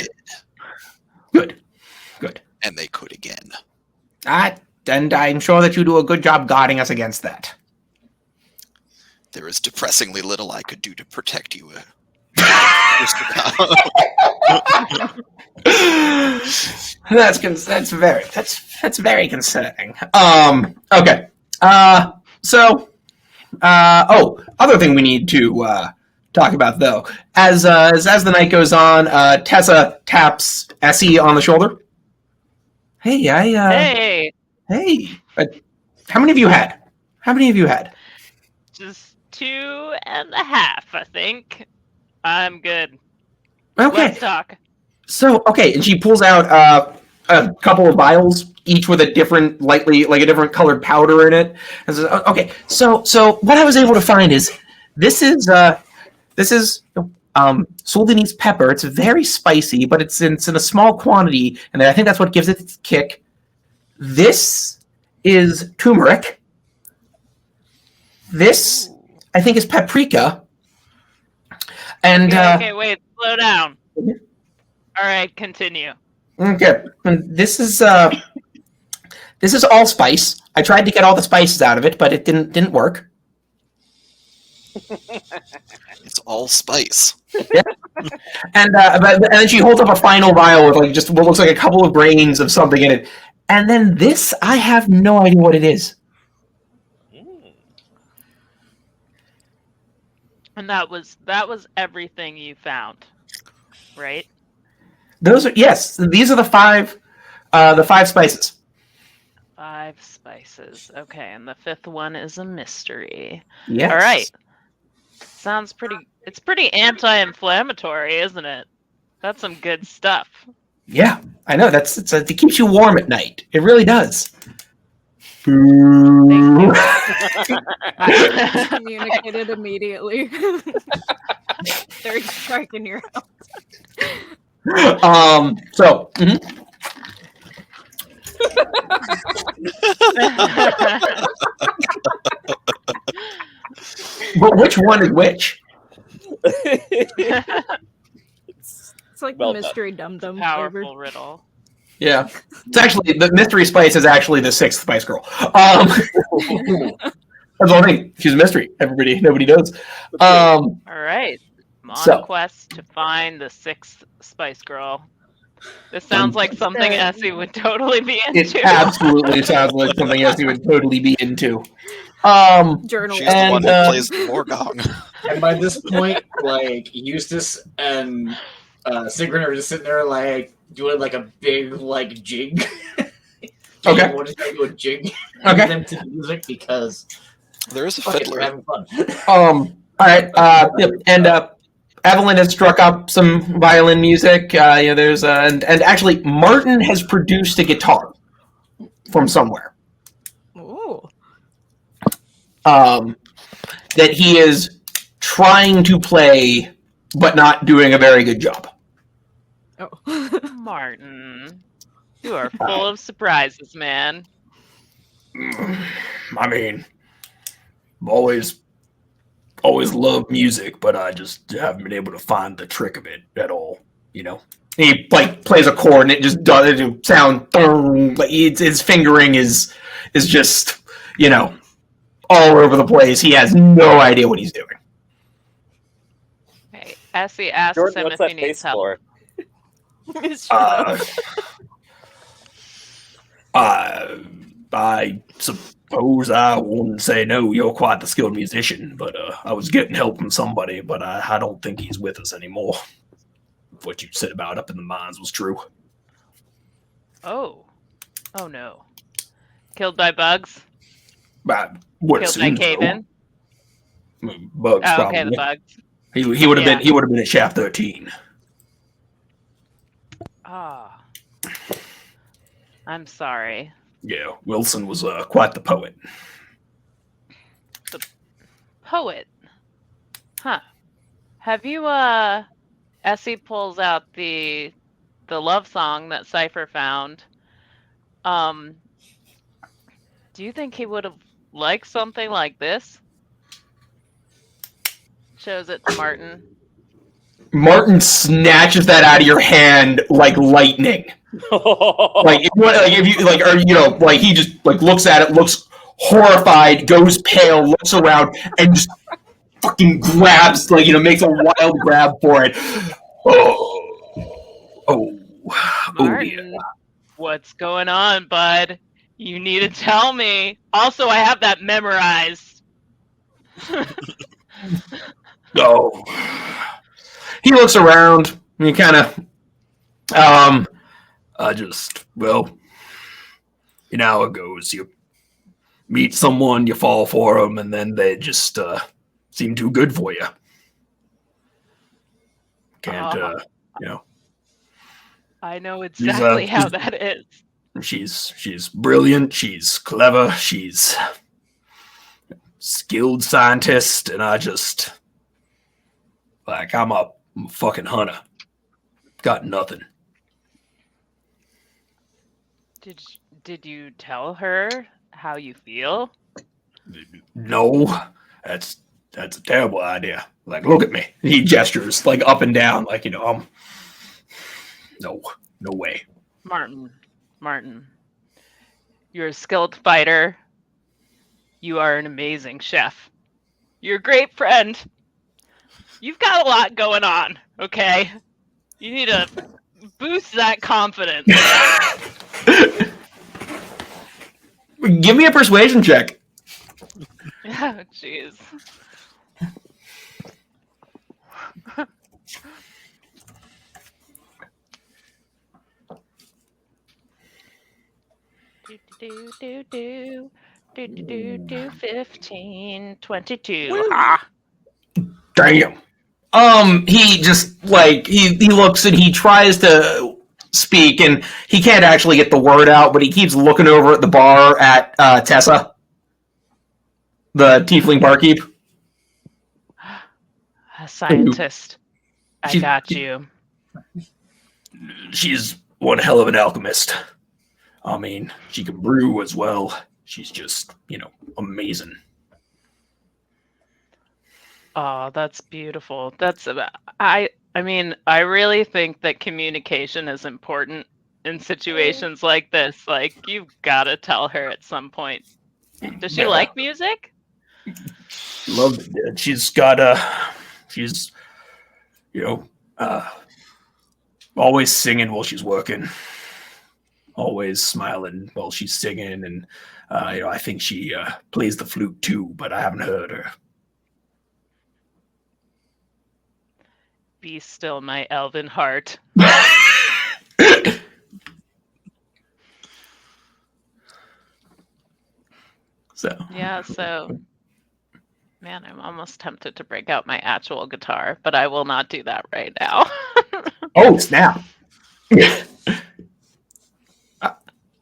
did. Good. And they could again. And I'm sure that you do a good job guarding us against that. There is depressingly little I could do to protect you. That's very concerning. Okay. Other thing we need to talk about though, as the night goes on, Tessa taps Essie on the shoulder. Hey, Hey, how many of you had? just 2.5, I think. I'm good. Okay. Let's talk. So, okay, and she pulls out a couple of vials, each with a different, a different colored powder in it. And says, okay, so what I was able to find is this is Sudanese pepper. It's very spicy, but it's in a small quantity, and I think that's what gives it its kick. This is turmeric. This, I think, is paprika. And Okay, wait, slow down. All right, continue. Okay, and this is allspice. I tried to get all the spices out of it, but it didn't work. It's all spice. Yeah. And then she holds up a final vial with just what looks like a couple of grains of something in it. And then this, I have no idea what it is. And that was everything you found, right? These are the five spices. 5 spices. Okay, and the 5th one is a mystery. Yes. All right. Sounds pretty. It's pretty anti-inflammatory, isn't it? That's some good stuff. Yeah, I know. It keeps you warm at night. It really does. Communicated immediately. They're striking your house. So. But which one is which? It's like Well the mystery dum-dum Powerful flavor. riddle. Yeah, it's actually the mystery spice is actually the 6th Spice Girl. That's the only thing. She's a mystery. Nobody knows. All right. I'm on So- a quest to find the 6th Spice Girl. This sounds like something Essie would totally be It into. absolutely sounds like something else you would totally be into. Journal. She's the one who plays the Morgong. And by this point, Eustace and Sigrun are just sitting there, doing a big, jig. Okay. We'll just do a jig. Okay. Them to the music because There is a fuck it, we're fiddler. having fun. All right. Yep. And Evelyn has struck up some violin music. There's and actually Martin has produced a guitar from somewhere. Ooh. That he is trying to play, but not doing a very good job. Oh. Martin, you are full of surprises, man. I mean, always loved music, but I just haven't been able to find the trick of it at all. He plays a chord and it just doesn't sound. His fingering is just all over the place. He has no idea what he's doing. Okay, Essie asks Jordan, him what's if that he needs face help. for? I suppose I wouldn't say no. You're quite the skilled musician, but I was getting help from somebody, but I don't think he's with us anymore. What you said about up in the mines was true. Oh no. Killed by bugs? I would Killed by assume so. cave-in? Bugs, Oh, probably. okay, the bugs. He would have Yeah. been at Shaft 13. Ah. I'm sorry. Yeah, Wilson was quite the poet. poet. Huh. Have you, Essie pulls out the love song that Cypher found. Do you think he would have liked something like this? Shows it to Martin. Martin snatches that out of your hand like lightning. If you like, or like he just like looks at it, looks horrified, goes pale, looks around, and just fucking grabs, makes a wild grab for it. Martin, what's going on, bud? You need to tell me. Also, I have that memorized. He looks around. And he kind of, how it goes. You meet someone, you fall for them, and then they just seem too good for you. Can't, I know exactly how that is. She's brilliant. She's clever. She's skilled scientist, and I'm a fucking hunter. Got nothing. Did you tell her how you feel? No, that's a terrible idea. Look at me. He gestures up and down, no way. Martin, you're a skilled fighter. You are an amazing chef. You're a great friend. You've got a lot going on, okay? You need to boost that confidence. Give me a persuasion check. Oh, jeez. do 15, 22. Ah. Damn. He just he looks and he tries to speak and he can't actually get the word out, but he keeps looking over at the bar at Tessa, the tiefling barkeep. A scientist. I got you. She's one hell of an alchemist. I mean, she can brew as well. She's just, amazing. Oh, that's beautiful. I mean, I really think that communication is important in situations like this. You've got to tell her at some point. Does she like music? Love it. She's got always singing while she's working. Always smiling while she's singing, and I think she plays the flute too, but I haven't heard her. Be still, my elven heart. So man, I'm almost tempted to break out my actual guitar, but I will not do that right now. Oh, snap.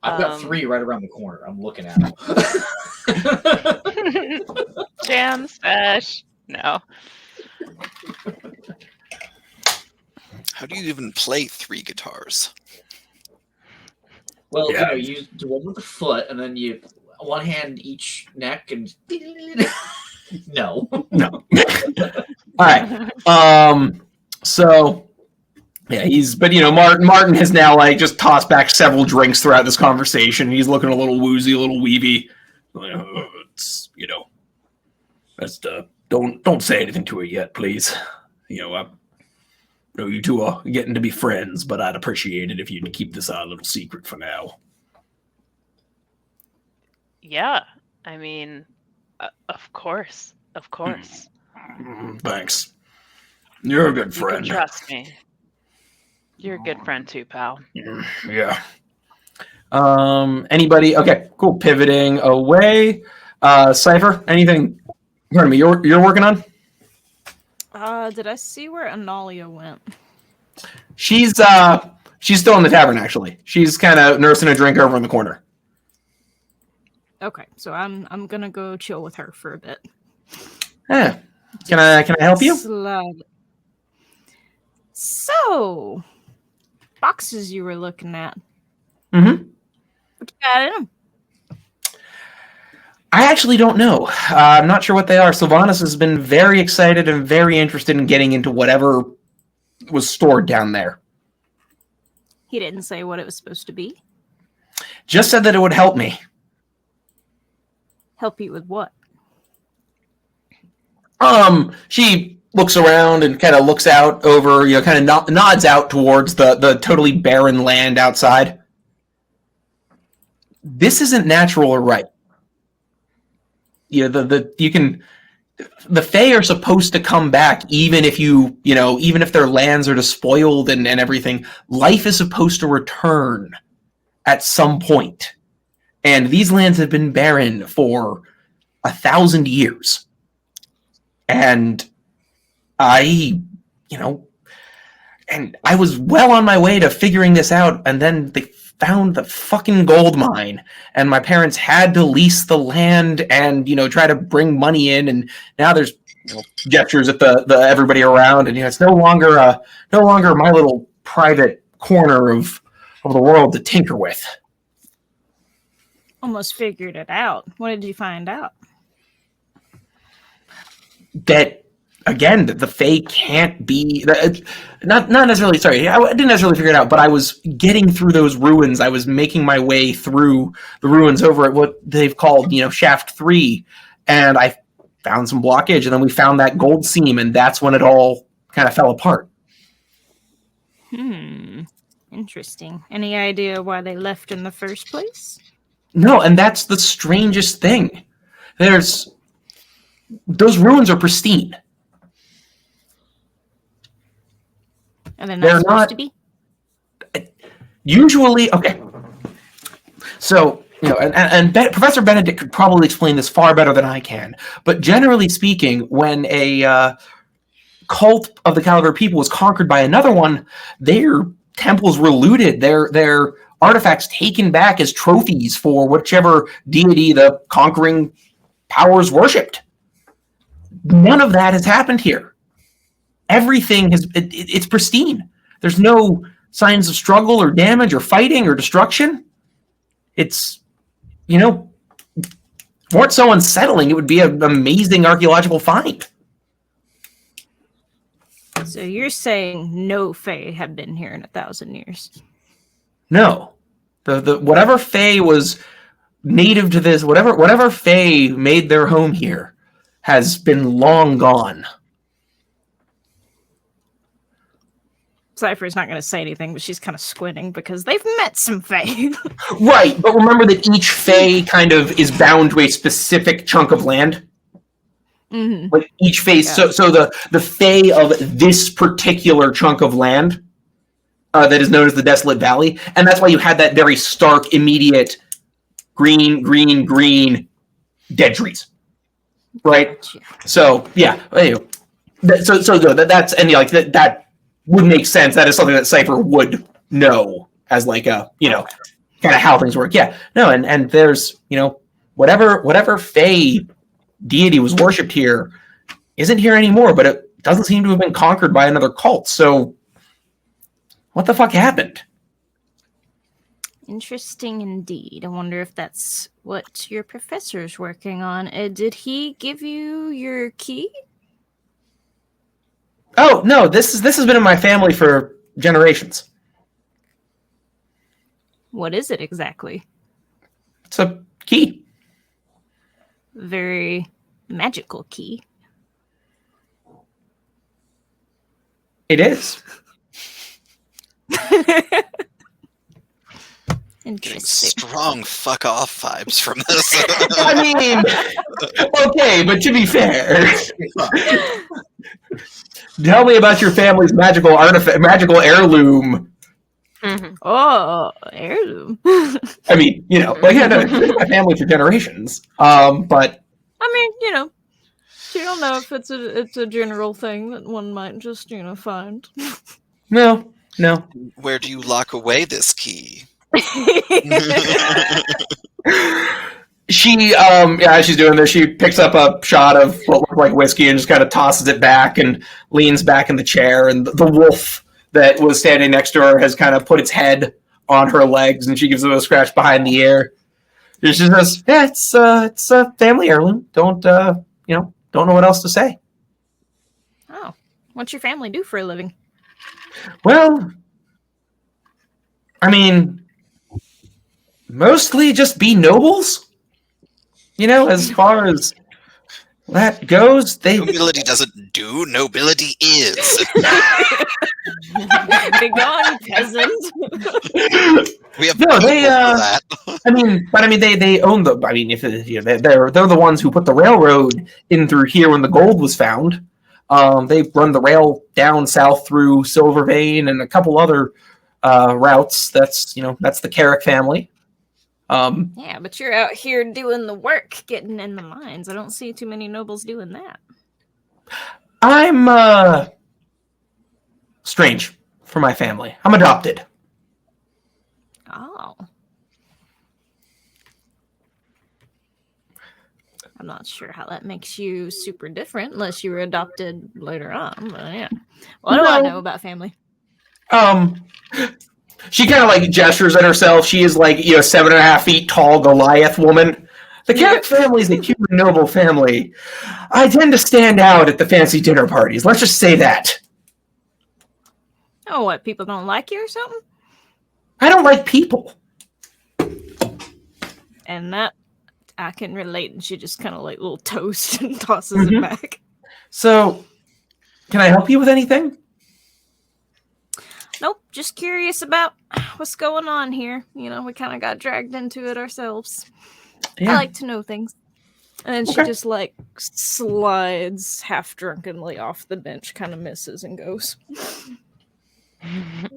I've got 3 right around the corner. I'm looking at them. Jam sesh. No. How do you even play 3 guitars? Well, you do one with the foot, and then you one hand each neck, and no. All right. So. Yeah, Martin has now just tossed back several drinks throughout this conversation. He's looking a little woozy, a little weepy. Don't say anything to her yet, please. I know you two are getting to be friends, but I'd appreciate it if you'd keep this a little secret for now. Yeah, I mean, of course. Thanks. You're a good friend. You can trust me. You're a good friend too, pal. Yeah. Anybody? Okay, cool. Pivoting away. Cypher, anything? Pardon me. You're working on? Did I see where Analia went? She's still in the tavern. Actually, she's kind of nursing a drink over in the corner. Okay, so I'm gonna go chill with her for a bit. Yeah. Can I help you? Slide. So, boxes you were looking at. Mm-hmm. What you got in them? I actually don't know. I'm not sure what they are. Sylvanas has been very excited and very interested in getting into whatever was stored down there. He didn't say what it was supposed to be. Just said that it would help me. Help you with what? She looks around and kind of looks out over, kind of nods out towards the totally barren land outside. This isn't natural or right. The Fae are supposed to come back even if even if their lands are despoiled and everything. Life is supposed to return at some point. And these lands have been barren for 1,000 years. And I was well on my way to figuring this out, and then they found the fucking gold mine, and my parents had to lease the land and try to bring money in, and now there's gestures at the everybody around, and it's no longer my little private corner of the world to tinker with. Almost figured it out. What did you find out? That again, the Fae can't be not necessarily. Sorry, I didn't necessarily figure it out, but I was getting through those ruins. I was making my way through the ruins over at what they've called, Shaft 3, and I found some blockage, and then we found that gold seam, and that's when it all kind of fell apart. Interesting. Any idea why they left in the first place? No, and that's the strangest thing. Those ruins are pristine. And they're not supposed to be? Usually, okay. So, and Professor Benedict could probably explain this far better than I can. But generally speaking, when a cult of the Kaghrumor people was conquered by another one, their temples were looted. Their artifacts taken back as trophies for whichever deity the conquering powers worshipped. None of that has happened here. Everything it's pristine. There's no signs of struggle or damage or fighting or destruction. It's, weren't so unsettling, it would be an amazing archaeological find. So you're saying no Fae have been here in 1,000 years? No. The whatever Fae was native to this, whatever Fae made their home here, has been long gone. Cypher's not going to say anything, but she's kind of squinting because they've met some Fae. Right, but remember that each Fae kind of is bound to a specific chunk of land. Mm-hmm. Like each Fae, yeah. So the Fae of this particular chunk of land that is known as the Desolate Valley, and that's why you had that very stark, immediate green, dead trees. Right, so yeah, anyway, that's that would make sense. That is something that Cypher would know as like a kind of how things work. Yeah, no, and there's whatever Fae deity was worshipped here isn't here anymore, but it doesn't seem to have been conquered by another cult. So what the fuck happened? Interesting indeed. I wonder if that's what your professor's working on. Did he give you your key? Oh no, this has been in my family for generations. What is it exactly? It's a key. Very magical key. It is. Interesting. Strong fuck off vibes from this. I mean, okay, but to be fair, tell me about your family's magical heirloom. Mm-hmm. Oh, heirloom. I mean, my family for generations. But I mean, you don't know if it's a general thing that one might just find. No. Where do you lock away this key? She, as she's doing this, she picks up a shot of what looked like whiskey and just kind of tosses it back and leans back in the chair. And the wolf that was standing next to her has kind of put its head on her legs, and she gives it a scratch behind the ear. She says, "Yeah, it's a family heirloom. Don't know what else to say." Oh, what's your family do for a living? Well, I mean, mostly just be nobles. As far as that goes, Nobility doesn't do, nobility is. Be gone, peasant. We have No, they, for that. they own the. I mean, if they're the ones who put the railroad in through here when the gold was found. They run the rail down south through Silver Vein and a couple other routes. That's the Carrick family. Yeah, but you're out here doing the work, getting in the mines. I don't see too many nobles doing that. I'm strange for my family. I'm adopted. Oh. I'm not sure how that makes you super different unless you were adopted later on. But yeah. What do I know about family? She kind of gestures at herself. She is 7.5 feet tall Goliath woman. The Carrick family is a cute and noble family. I tend to stand out at the fancy dinner parties. Let's just say that. Oh, what? People don't like you or something? I don't like people. And that I can relate. And she just kind of little toast and tosses it back. So, can I help you with anything? Nope, just curious about what's going on here. We kind of got dragged into it ourselves. Yeah. I like to know things. And then she just slides half drunkenly off the bench, kind of misses and goes.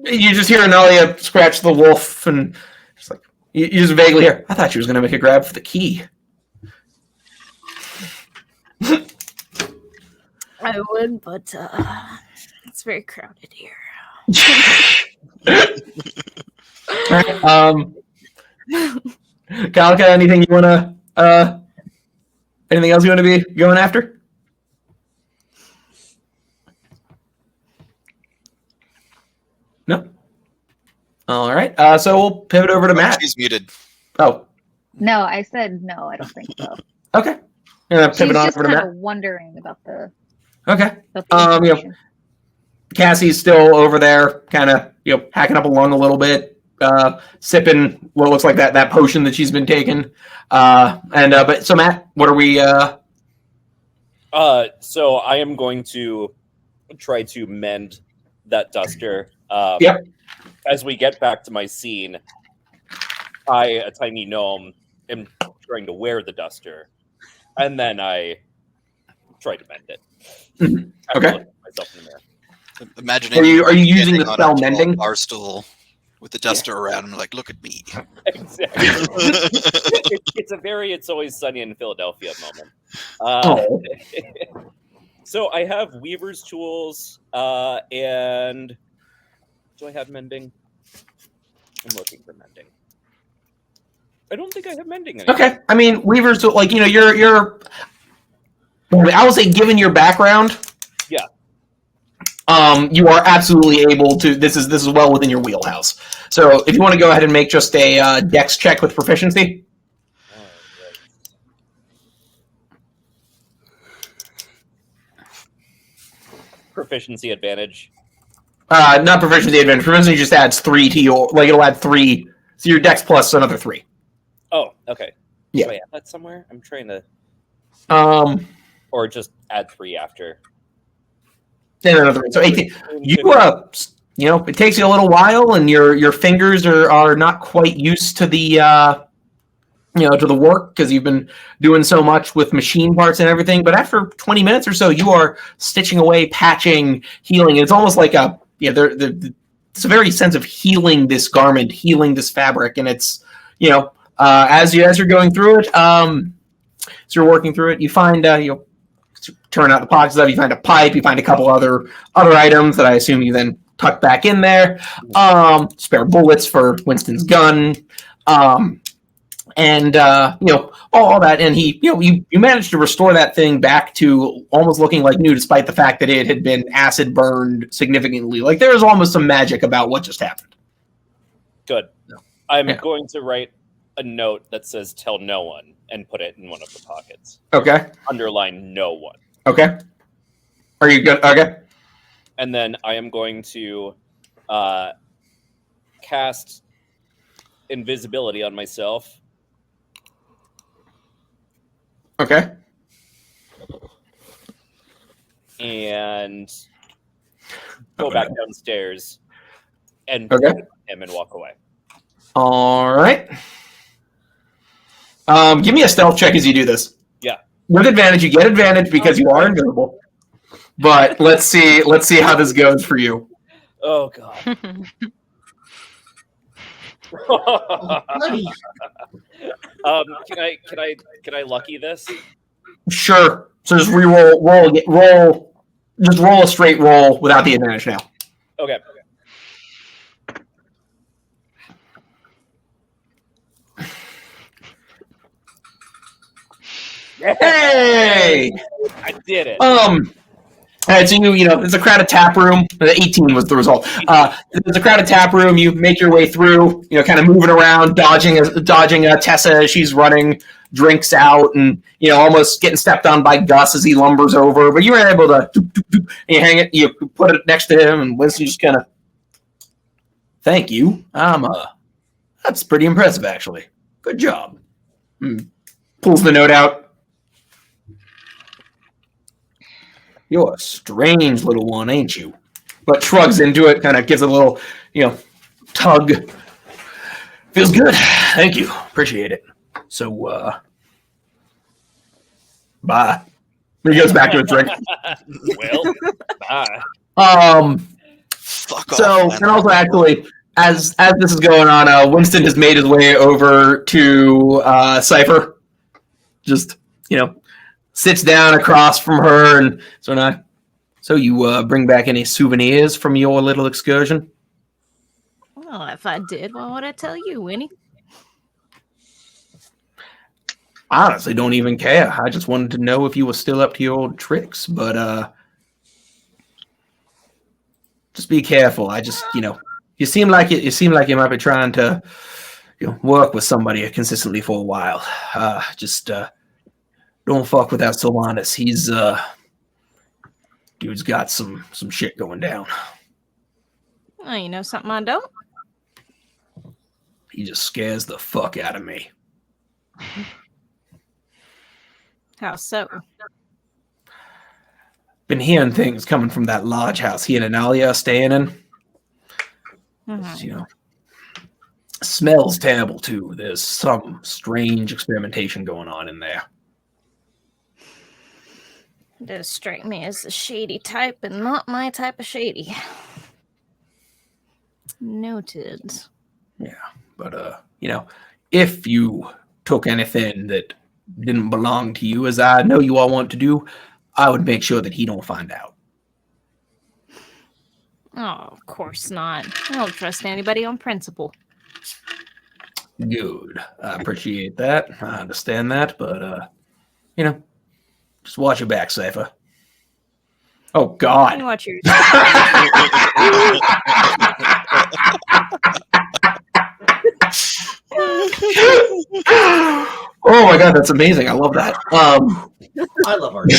You just hear Analia scratch the wolf and just you just vaguely hear, I thought she was going to make a grab for the key. I would, but it's very crowded here. Kalka, anything you want to anything else you want to be going after? No. All right. So we'll pivot over to Matt. She's muted. Oh. No, I said no. I don't think so. Okay. She's Pivot on just over to kind Matt. of wondering about the. Okay. About the information. Cassie's still over there, kind of hacking up along a little bit, sipping what looks like that potion that she's been taking. But so Matt, what are we? So I am going to try to mend that duster. Yep. As we get back to my scene, I, a tiny gnome, am trying to wear the duster, and then I try to mend it. Okay. Look at myself in the mirror. Imagining Are you using the standing on spell a mending? bar stool with the duster around and look at me. Exactly. It's always sunny in Philadelphia moment. So I have weaver's tools, and do I have mending? I'm looking for mending. I don't think I have mending anymore. Okay. I mean, weavers, you're. I will say, given your background, yeah, you are absolutely able to. This is well within your wheelhouse. So, if you want to go ahead and make just a dex check with proficiency. All right. Proficiency advantage. Not proficiency advantage. Proficiency just adds 3 to your. It'll add 3. So your dex plus another 3. Oh, okay. Yeah. Do I have that somewhere? I'm trying to. Or just add 3 after. And another 3. So 18. It takes you a little while, and your fingers are not quite used to the to the work because you've been doing so much with machine parts and everything. But after 20 minutes or so, you are stitching away, patching, healing. It's almost like it's a very sense of healing this garment, healing this fabric, and it's as you're going through it, as you're working through it, you find turn out the pockets of, you find a pipe, you find a couple other items that I assume you then tuck back in there. Spare bullets for Winston's gun. And all that, and he, you managed to restore that thing back to almost looking like new, despite the fact that it had been acid burned significantly. Like there was almost some magic about what just happened. Good. I'm going to write a note that says "Tell no one" and put it in one of the pockets. Okay. Underline no one. Okay. Are you good? Okay. And then I am going to cast invisibility on myself. Okay. And go back downstairs and Okay. him and walk away. All right. Give me a stealth check as you do this. Yeah. With advantage, you get advantage because you are invisible. But let's see how this goes for you. Oh god. Bloody. Can I lucky this? Sure. So just roll. Just roll a straight roll without the advantage now. Okay. Hey! I did it. All right, so it's a crowded tap room. 18 was the result. It's a crowded tap room. You make your way through, kind of moving around, dodging Tessa as she's running drinks out, and almost getting stepped on by Gus as he lumbers over. But you were able to, and you hang it, you put it next to him, and Winston just kind of, thank you. That's pretty impressive, actually. Good job. Pulls the note out. You're a strange little one, ain't you? But shrugs into it, kind of gives it a little, tug. Feels good. Thank you. Appreciate it. So, bye. He goes back to a drink. Well, bye. Fuck off. So, man. and also actually, as this is going on, Winston has made his way over to Cypher. Just, sits down across from her, and so you bring back any souvenirs from your little excursion? Well, if I did, why would I tell you, Winnie? I honestly don't even care. I just wanted to know if you were still up to your old tricks, but just be careful. I just, you seem like you might be trying to work with somebody consistently for a while. Just don't fuck with that Solanas. He's dude's got some shit going down. Oh, you know something I don't? He just scares the fuck out of me. How so? Been hearing things coming from that lodge house he and Analia are staying in. Mhm. Smells terrible too. There's some strange experimentation going on in there. Does strike me as a shady type and not my type of shady. Noted. Yeah, but if you took anything that didn't belong to you, as I know you all want to do, I would make sure that he don't find out. Oh, of course not. I don't trust anybody on principle. Good. I appreciate that. I understand that, but just watch your back, Cypher. Oh God. You watch yours. Oh my God, that's amazing. I love that. I love art.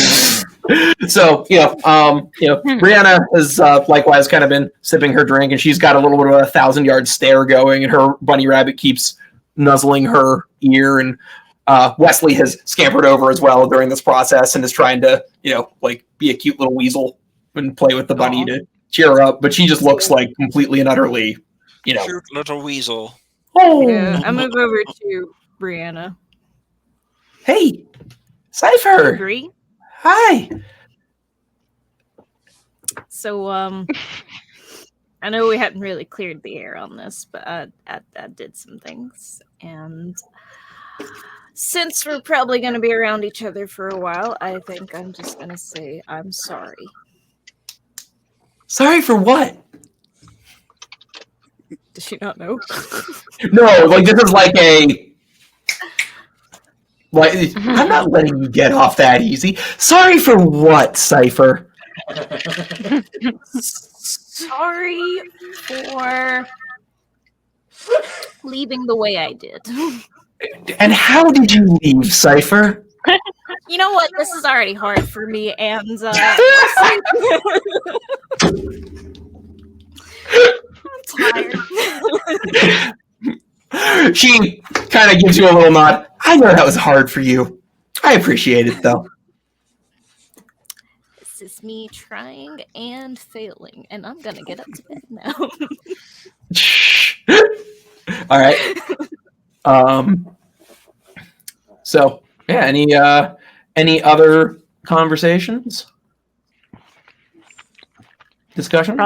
So, Brianna has likewise kind of been sipping her drink, and she's got a little bit of a 1,000-yard stare going, and her bunny rabbit keeps nuzzling her ear, and Wesley has scampered over as well during this process and is trying to, be a cute little weasel and play with the bunny to cheer her up, but she just looks like completely and utterly, Cute little weasel. Oh, Yeah, I move over to Brianna. Hey, Cypher. Agree? Hi. So, I know we hadn't really cleared the air on this, but I did some things. And since we're probably going to be around each other for a while, I think I'm just going to say I'm sorry. Sorry for what? Does she not know? No, this is like Like, I'm not letting you get off that easy. Sorry for what, Cypher? Sorry for leaving the way I did. And how did you leave, Cypher? You know what? This is already hard for me, and I'm tired. She kind of gives you a little nod. I know that was hard for you. I appreciate it, though. This is me trying and failing, and I'm gonna get up to bed now. All right. So yeah. Any other conversations? Discussions?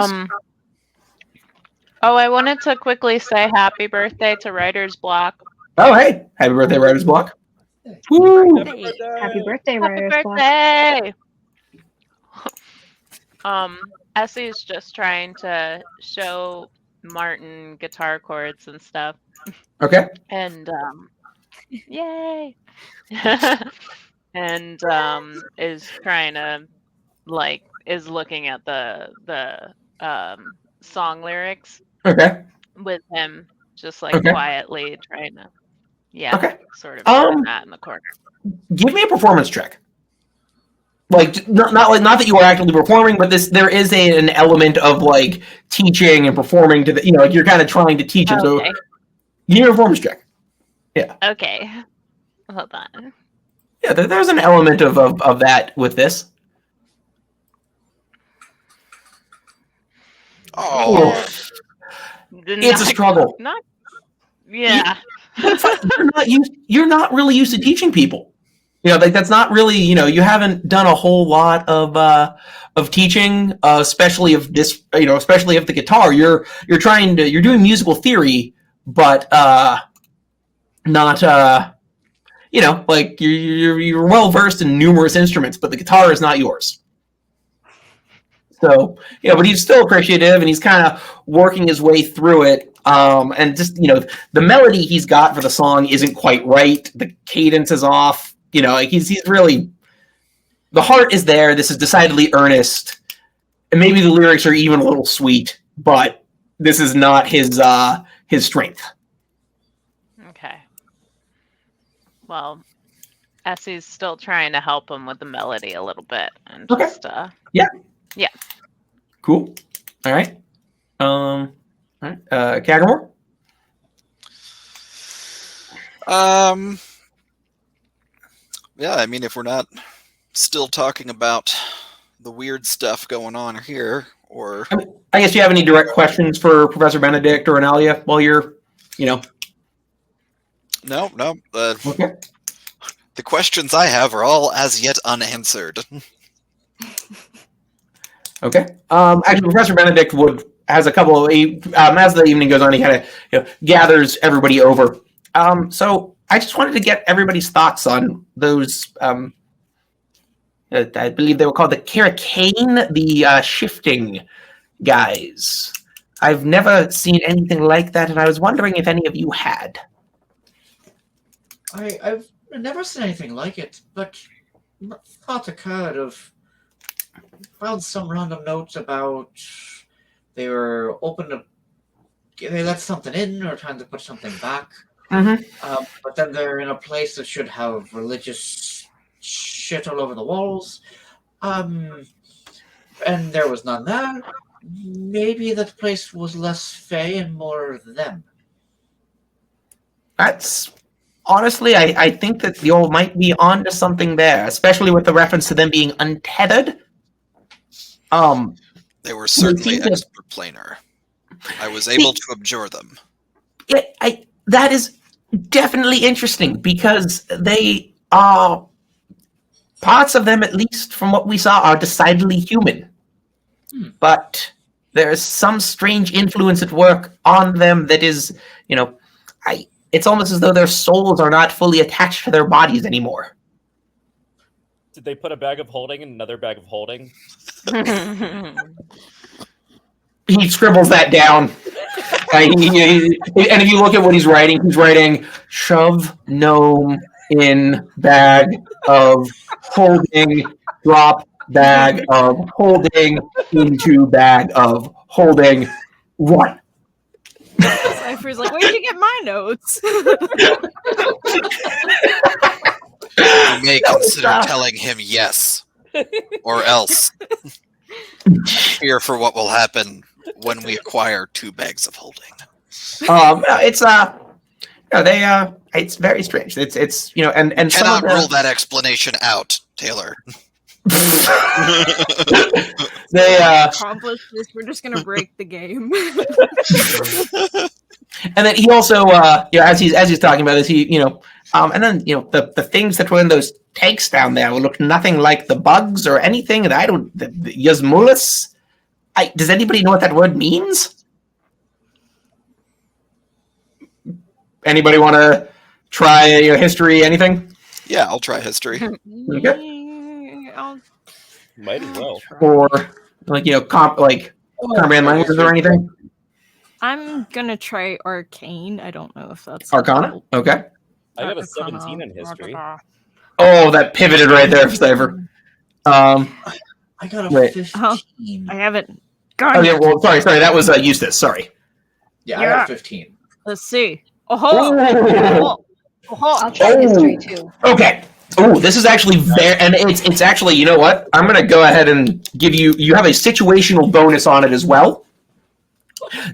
I wanted to quickly say happy birthday to Writer's Block. Oh, hey! Happy birthday, Writer's Block. Woo! Happy birthday, Happy Writer's Block. birthday! Essie's just trying to show Martin guitar chords and stuff. Okay. And yay! And is trying to is looking at the song lyrics Okay. with him, just Okay. quietly trying to Okay. sort of doing that in the corner. Give me a performance check. Like not that you are actively performing, but there is an element of like teaching and performing to the like you're kind of trying to teach it. So Okay. give me a performance check. Yeah. Okay. Hold on. Yeah, there's an element of that with this. Oh, It's a struggle. Yeah. You're not really used to teaching people. Like that's not really, you haven't done a whole lot of teaching, especially of this, especially of the guitar. You're doing musical theory, but not like you're well versed in numerous instruments, but the guitar is not yours. So, but he's still appreciative and he's kind of working his way through it. And just, the melody he's got for the song isn't quite right. The cadence is off. Like he's really, the heart is there. This is decidedly earnest. And maybe the lyrics are even a little sweet, but this is not his strength. Okay. Well, Essie's still trying to help him with the melody a little bit. And just, Yeah. Yeah. Cool. All right. All right. Kaghrumor? Yeah, I mean, if we're not still talking about the weird stuff going on here, or I guess you have any direct questions for Professor Benedict or Analia while you're, No. Okay. The questions I have are all as yet unanswered. Okay. Actually, Professor Benedict has a couple of as the evening goes on, he kind of gathers everybody over. So I just wanted to get everybody's thoughts on those. I believe they were called the Caracane, the shifting guys. I've never seen anything like that, and I was wondering if any of you had. I've never seen anything like it, but thought occurred of found some random notes about they were open to they let something in or trying to put something back. Mm-hmm. But then they're in a place that should have religious shit all over the walls. And there was none there. Maybe that place was less Fae and more them. That's honestly, I think that you might be onto something there, especially with the reference to them being untethered. They were certainly extraplanar. I was able to abjure them. That is definitely interesting because they are parts of them, at least from what we saw, are decidedly human. But there is some strange influence at work on them that is, it's almost as though their souls are not fully attached to their bodies anymore. Did they put a bag of holding in another bag of holding? He scribbles that down. And if you look at what he's writing shove gnome in bag of holding, drop bag of holding, into bag of holding, run. Cypher's like, where'd you get my notes? You may consider telling him yes, or else. Fear for what will happen when we acquire 2 bags of holding. It's very strange. It's and Cannot rule that explanation out, Taylor. They accomplish this. We're just gonna break the game. And then he also, as he's talking about this, and then the things that were in those tanks down there look nothing like the bugs or anything. And I don't, the Yasmulus. Does anybody know what that word means? Anybody want to try history? Anything? Yeah, I'll try history. Okay. Might as well. Or comprehend languages or anything? I'm gonna try arcane. I don't know if that's Arcana? Okay. I got a 17 in history. Oh, that pivoted right there for Cypher. I got a Wait. 15. I haven't. Oh yeah, well, sorry. That was Eustace. Sorry. Yeah, I got a 15. Let's see. Oh, I'll try history too. Okay. Oh, this is actually very, and it's actually, you know what? I'm gonna go ahead and give you have a situational bonus on it as well,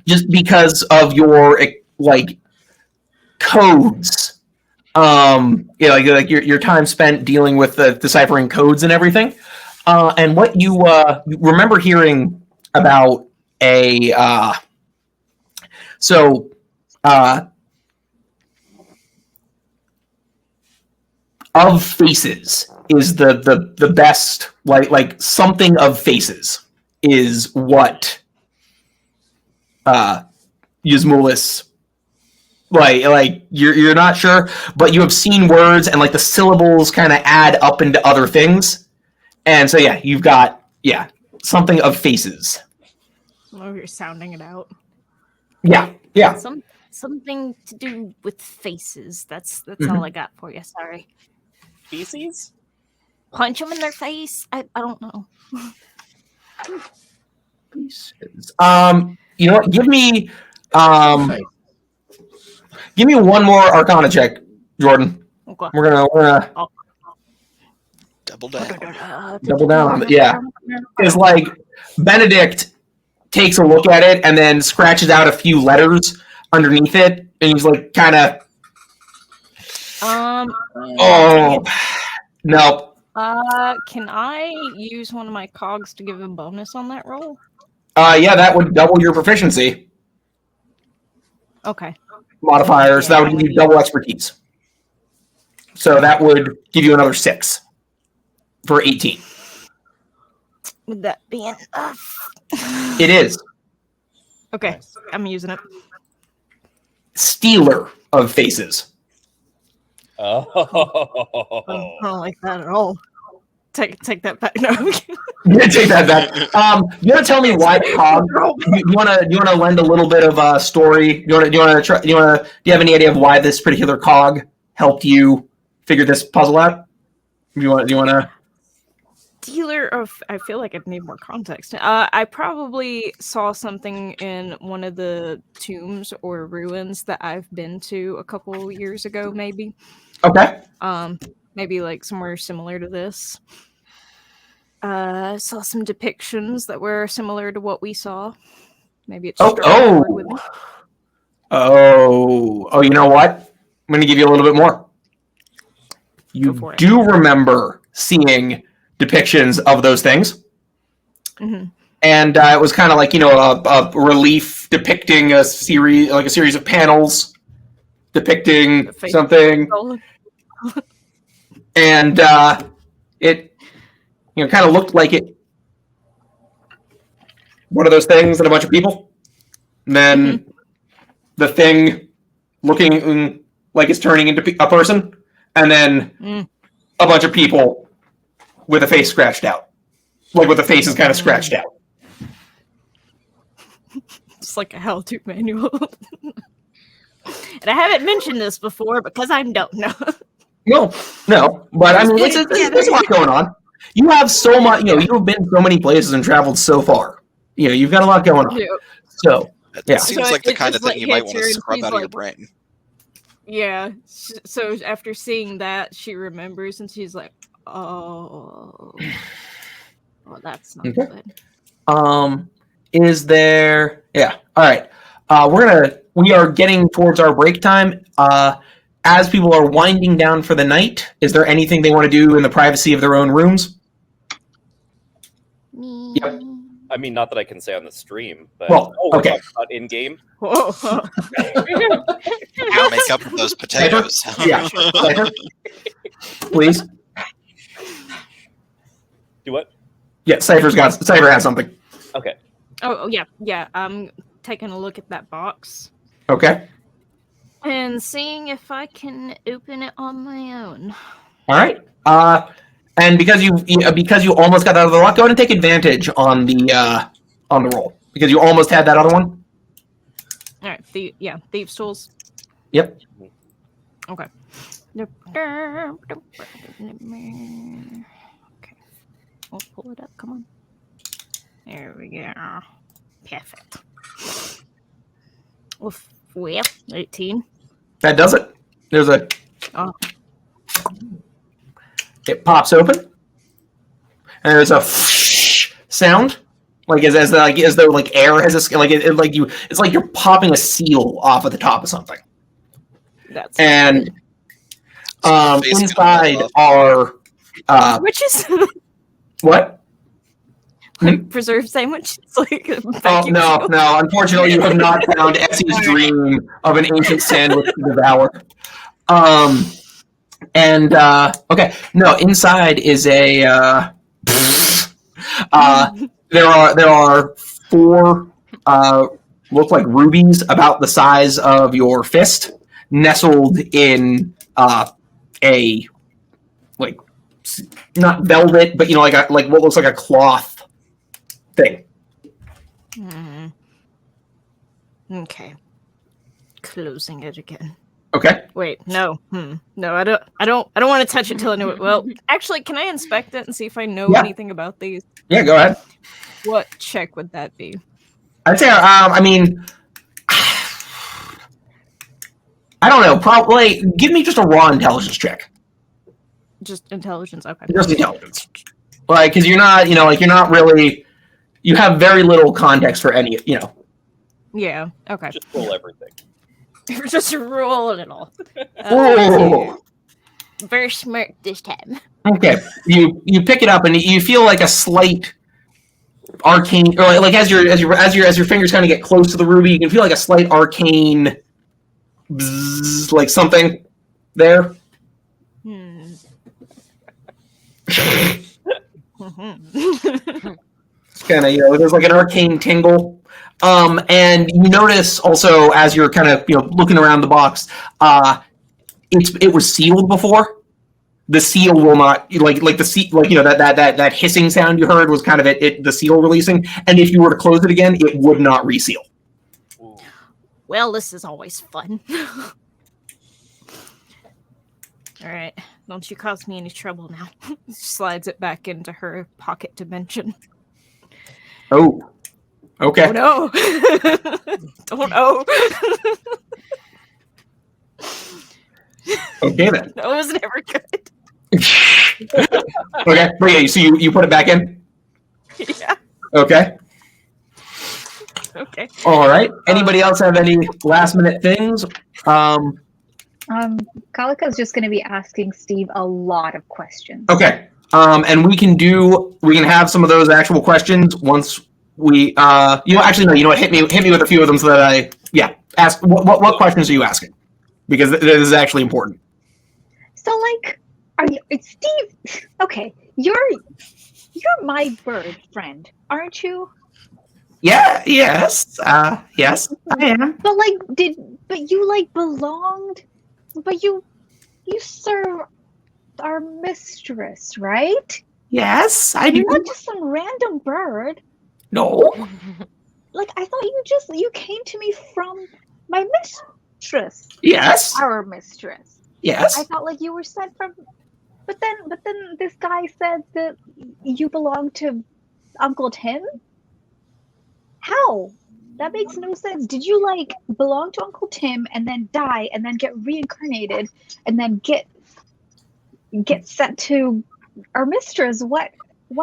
just because of your codes. Like your time spent dealing with the deciphering codes and everything, and what you remember hearing about of faces is the best, like something of faces is what Yasmulus, like you're not sure, but you have seen words and like the syllables kind of add up into other things, and so yeah, you've got something of faces. Oh, you're sounding it out. Yeah. Something to do with faces. That's all I got for you. Sorry. Feces? Punch them in their face. I don't know. Faces. You know what? Give me one more Arcana check, Jordan. Okay. We're gonna Double down. double down on it. Yeah, it's like Benedict takes a look at it and then scratches out a few letters underneath it, and he's like, kind of. Oh no. Can I use one of my cogs to give a bonus on that roll? Yeah, that would double your proficiency Okay. modifier, so that would give you double expertise. So that would give you another 6 for 18. Would that be enough? It is. Okay, I'm using it. Stealer of faces. Oh. I don't like that at all. Take that back. No. Take that back. You want to tell me why cog? You want to lend a little bit of a story? Do you have any idea of why this particular cog helped you figure this puzzle out? Do you want to? Dealer of, I feel like I'd need more context. I probably saw something in one of the tombs or ruins that I've been to a couple years ago, maybe. Okay. Maybe like somewhere similar to this. Saw some depictions that were similar to what we saw. Maybe it's with me. Oh, you know what? I'm going to give you a little bit more. You do remember seeing depictions of those things. Mm-hmm. And it was kind of like, a relief depicting a series of panels depicting something. And it kind of looked like it. One of those things and a bunch of people. And then the thing looking like it's turning into a person. And then a bunch of people with a face scratched out. Like with the faces kind of scratched out. It's like a how-to manual. And I haven't mentioned this before because I don't know. No, but I mean, there's a lot going on. You have so much, you've been so many places and traveled so far. You've got a lot going on. Yeah. So, It seems like the kind of thing you might want to scrub out of your brain. Yeah. So after seeing that, she remembers and she's like, oh, that's not good. Is there? Yeah. All right. We are getting towards our break time. As people are winding down for the night, is there anything they want to do in the privacy of their own rooms? Yep. I mean, not that I can say on the stream, but okay. Not in game. Make up for those potatoes. Yeah. Please. Do what? Yeah, Cypher has something. Okay. Oh yeah. I'm taking a look at that box. Okay. And seeing if I can open it on my own. All right. And because you almost got out of the lock, go ahead and take advantage on the roll because you almost had that other one. All right. Thieves' tools. Yep. Okay. Okay. We'll pull it up. Come on. There we go. Perfect. Well, 18. That does it. There's a. Oh. It pops open, and there's a sound, like as though air has it's like you're popping a seal off at the top of something. That's and inside are witches. What? Preserved sandwich. It's like no. Unfortunately, you have not found Essie's dream of an ancient sandwich to devour. Okay. No, inside is a. There are 4 look like rubies about the size of your fist, nestled in a not velvet, but like what looks like a cloth thing. Okay. Closing it again. Okay. Wait, no. No, I don't want to touch it till I know it. Well, actually, can I inspect it and see if I know anything about these? Yeah, go ahead. What check would that be? I'd say I mean I don't know, probably give me just a raw intelligence check. Just intelligence, okay. Just intelligence. Because you're not, you're not really, you have very little context for any, Yeah, okay. Just roll everything. Just roll it all. Very smart this time. Okay, you pick it up and you feel like a slight arcane, or like as your fingers kind of get close to the ruby, you can feel like a slight arcane, bzzz, like something there. It's kind of there's like an arcane tingle. And you notice also as you're kind of looking around the box, it was sealed before. The seal will not like the seal that hissing sound you heard was kind of the seal releasing, and if you were to close it again, it would not reseal. Well, this is always fun. All right, don't you cause me any trouble now. Slides it back into her pocket dimension. Oh. Okay. Oh no! Don't know. Okay then. That was never good. Okay, but yeah, so you put it back in? Yeah. Okay. Okay. All right. Anybody else have any last minute things? Kalika's just going to be asking Steve a lot of questions. Okay. And we can have some of those actual questions once we actually no, you know what, hit me with a few of them so that ask what questions are you asking? Because this is actually important. So it's Steve. Okay, you're my bird friend, aren't you? Yeah, yes. Yes, I am. But you belonged, but you serve our mistress, right? Yes, I do. You're not just some random bird. No. I thought you came to me from my mistress. Yes. Our mistress. Yes. I thought like you were sent from. But then this guy said that you belong to Uncle Tim. How? That makes no sense. Did you like belong to Uncle Tim and then die and then get reincarnated and then get sent to our mistress? What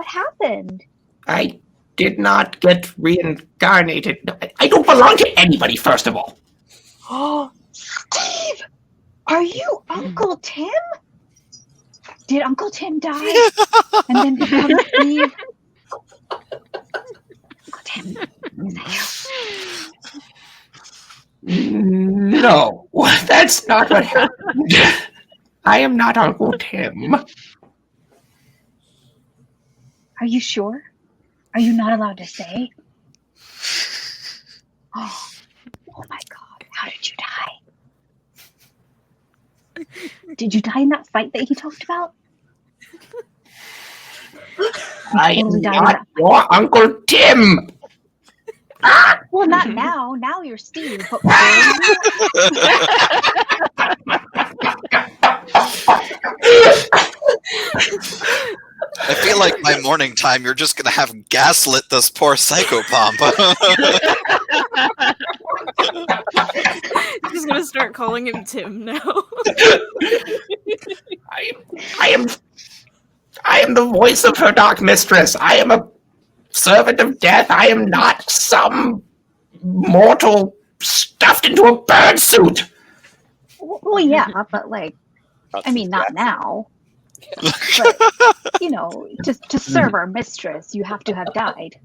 happened? I did not get reincarnated. I don't belong to anybody, first of all. Oh, Steve! Are you Uncle Tim? Did Uncle Tim die and then become Steve? Uncle Tim, is that you? No, that's not what happened. I am not Uncle Tim. Are you sure? Are you not allowed to say? Oh my God! How did you die? Did you die in that fight that he talked about? I am not your Uncle Tim. Well, not now. Now you're Steve. But I feel like by morning time, you're just gonna have gaslit this poor psychopomp. Just gonna start calling him Tim now. I am the voice of her dark mistress. I am a servant of death. I am not some mortal stuffed into a bird suit. well, yeah, but like, I mean, not now. But you know, to serve our mistress, you have to have died.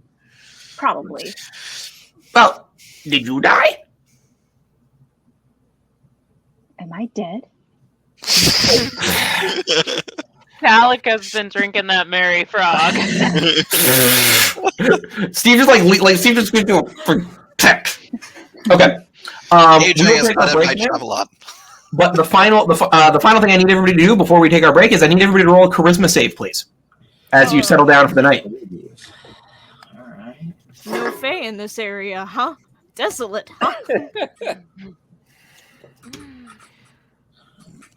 Probably. Well, did you die? Am I dead? Calica's been drinking that Mary Frog. Steve just Steve just going to protect. Okay. AJ we will is take our not in break my now. Travelot. But the final thing I need everybody to do before we take our break is I need everybody to roll a charisma save, please, as you settle down for the night. All right. No Fae in this area, huh? Desolate, huh?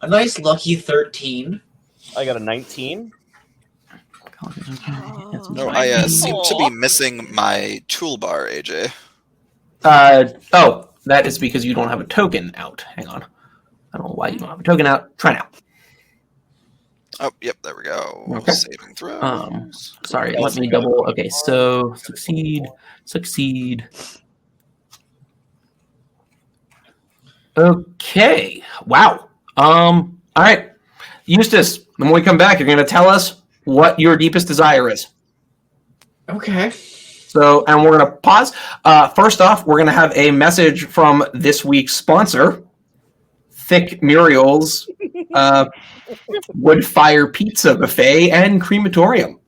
A nice lucky 13. I got a 19. No, I seem to be missing my toolbar, AJ. Oh, that is because you don't have a token out. Hang on. I don't know why you don't have a token out. Try now. Oh, yep, there we go. Okay. Saving throw. Sorry, let me double. Okay, so succeed. Okay. Wow. All right. Eustace, when we come back, you're going to tell us what your deepest desire is. Okay. So, and we're going to pause. First off, we're going to have a message from this week's sponsor, Thick Muriel's Wood Fire Pizza Buffet and Crematorium.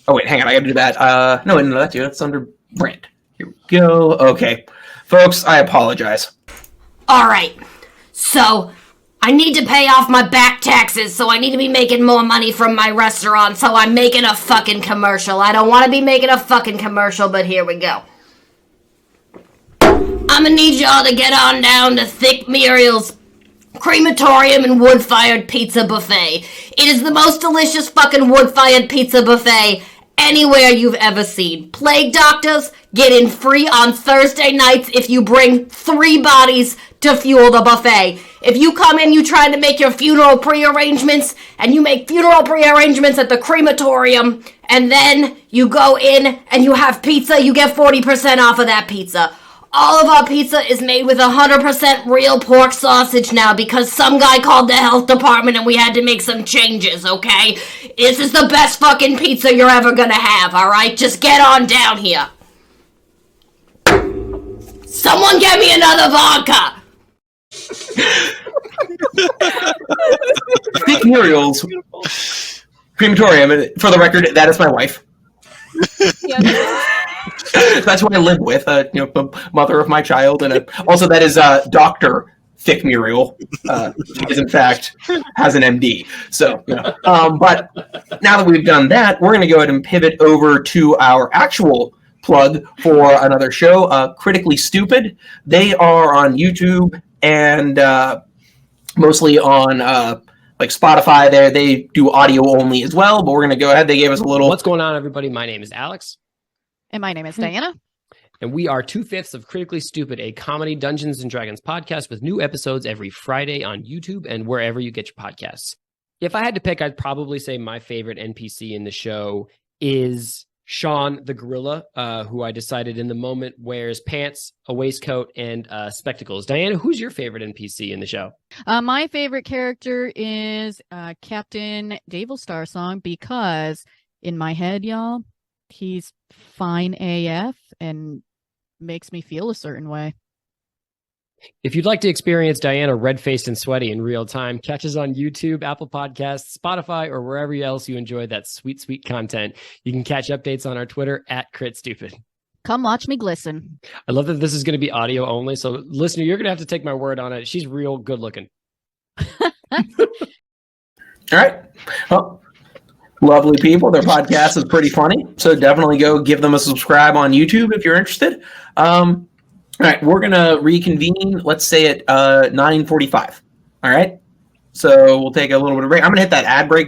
Oh, wait, hang on. I got to do that. No, that's under brand. Here we go. Okay. Folks, I apologize. All right. So, I need to pay off my back taxes, so I need to be making more money from my restaurant, so I'm making a fucking commercial. I don't want to be making a fucking commercial, but here we go. I'm gonna need y'all to get on down to Thick Muriel's Crematorium and Wood-Fired Pizza Buffet. It is the most delicious fucking wood-fired pizza buffet anywhere you've ever seen. Plague doctors get in free on Thursday nights if you bring 3 bodies to fuel the buffet. If you come in, you try to make your funeral pre-arrangements, and you make funeral pre-arrangements at the crematorium, and then you go in and you have pizza, you get 40% off of that pizza. All of our pizza is made with 100% real pork sausage now because some guy called the health department and we had to make some changes, okay? This is the best fucking pizza you're ever gonna have, alright? Just get on down here. Someone get me another vodka! Thick Muriel's Crematorium, and for the record, that is my wife. That's who I live with, the mother of my child, and also that is Dr. Thick Muriel. She is, in fact, has an MD. So, but now that we've done that, we're going to go ahead and pivot over to our actual plug for another show, Critically Stupid. They are on YouTube and mostly on like Spotify. There, they do audio only as well. But we're gonna go ahead. They gave us a little. What's going on, everybody? My name is Alex, and my name is Diana. And we are 2/5 of Critically Stupid, a comedy Dungeons & Dragons podcast with new episodes every Friday on YouTube and wherever you get your podcasts. If I had to pick, I'd probably say my favorite NPC in the show is Sean the gorilla, who I decided in the moment wears pants, a waistcoat, and spectacles. Diana, who's your favorite NPC in the show? My favorite character is Captain Dave Starsong, because in my head, y'all, he's fine AF and makes me feel a certain way. If you'd like to experience Diana red-faced and sweaty in real time, catch us on YouTube, Apple Podcasts, Spotify, or wherever else you enjoy that sweet, sweet content. You can catch updates on our Twitter @CritStupid. Come watch me glisten. I love that this is going to be audio only. So, listener, you're going to have to take my word on it. She's real good looking. All right. Well, lovely people. Their podcast is pretty funny. So definitely go give them a subscribe on YouTube if you're interested. All right, we're going to reconvene, let's say at 9:45. All right? So we'll take a little bit of break. I'm going to hit that ad break button.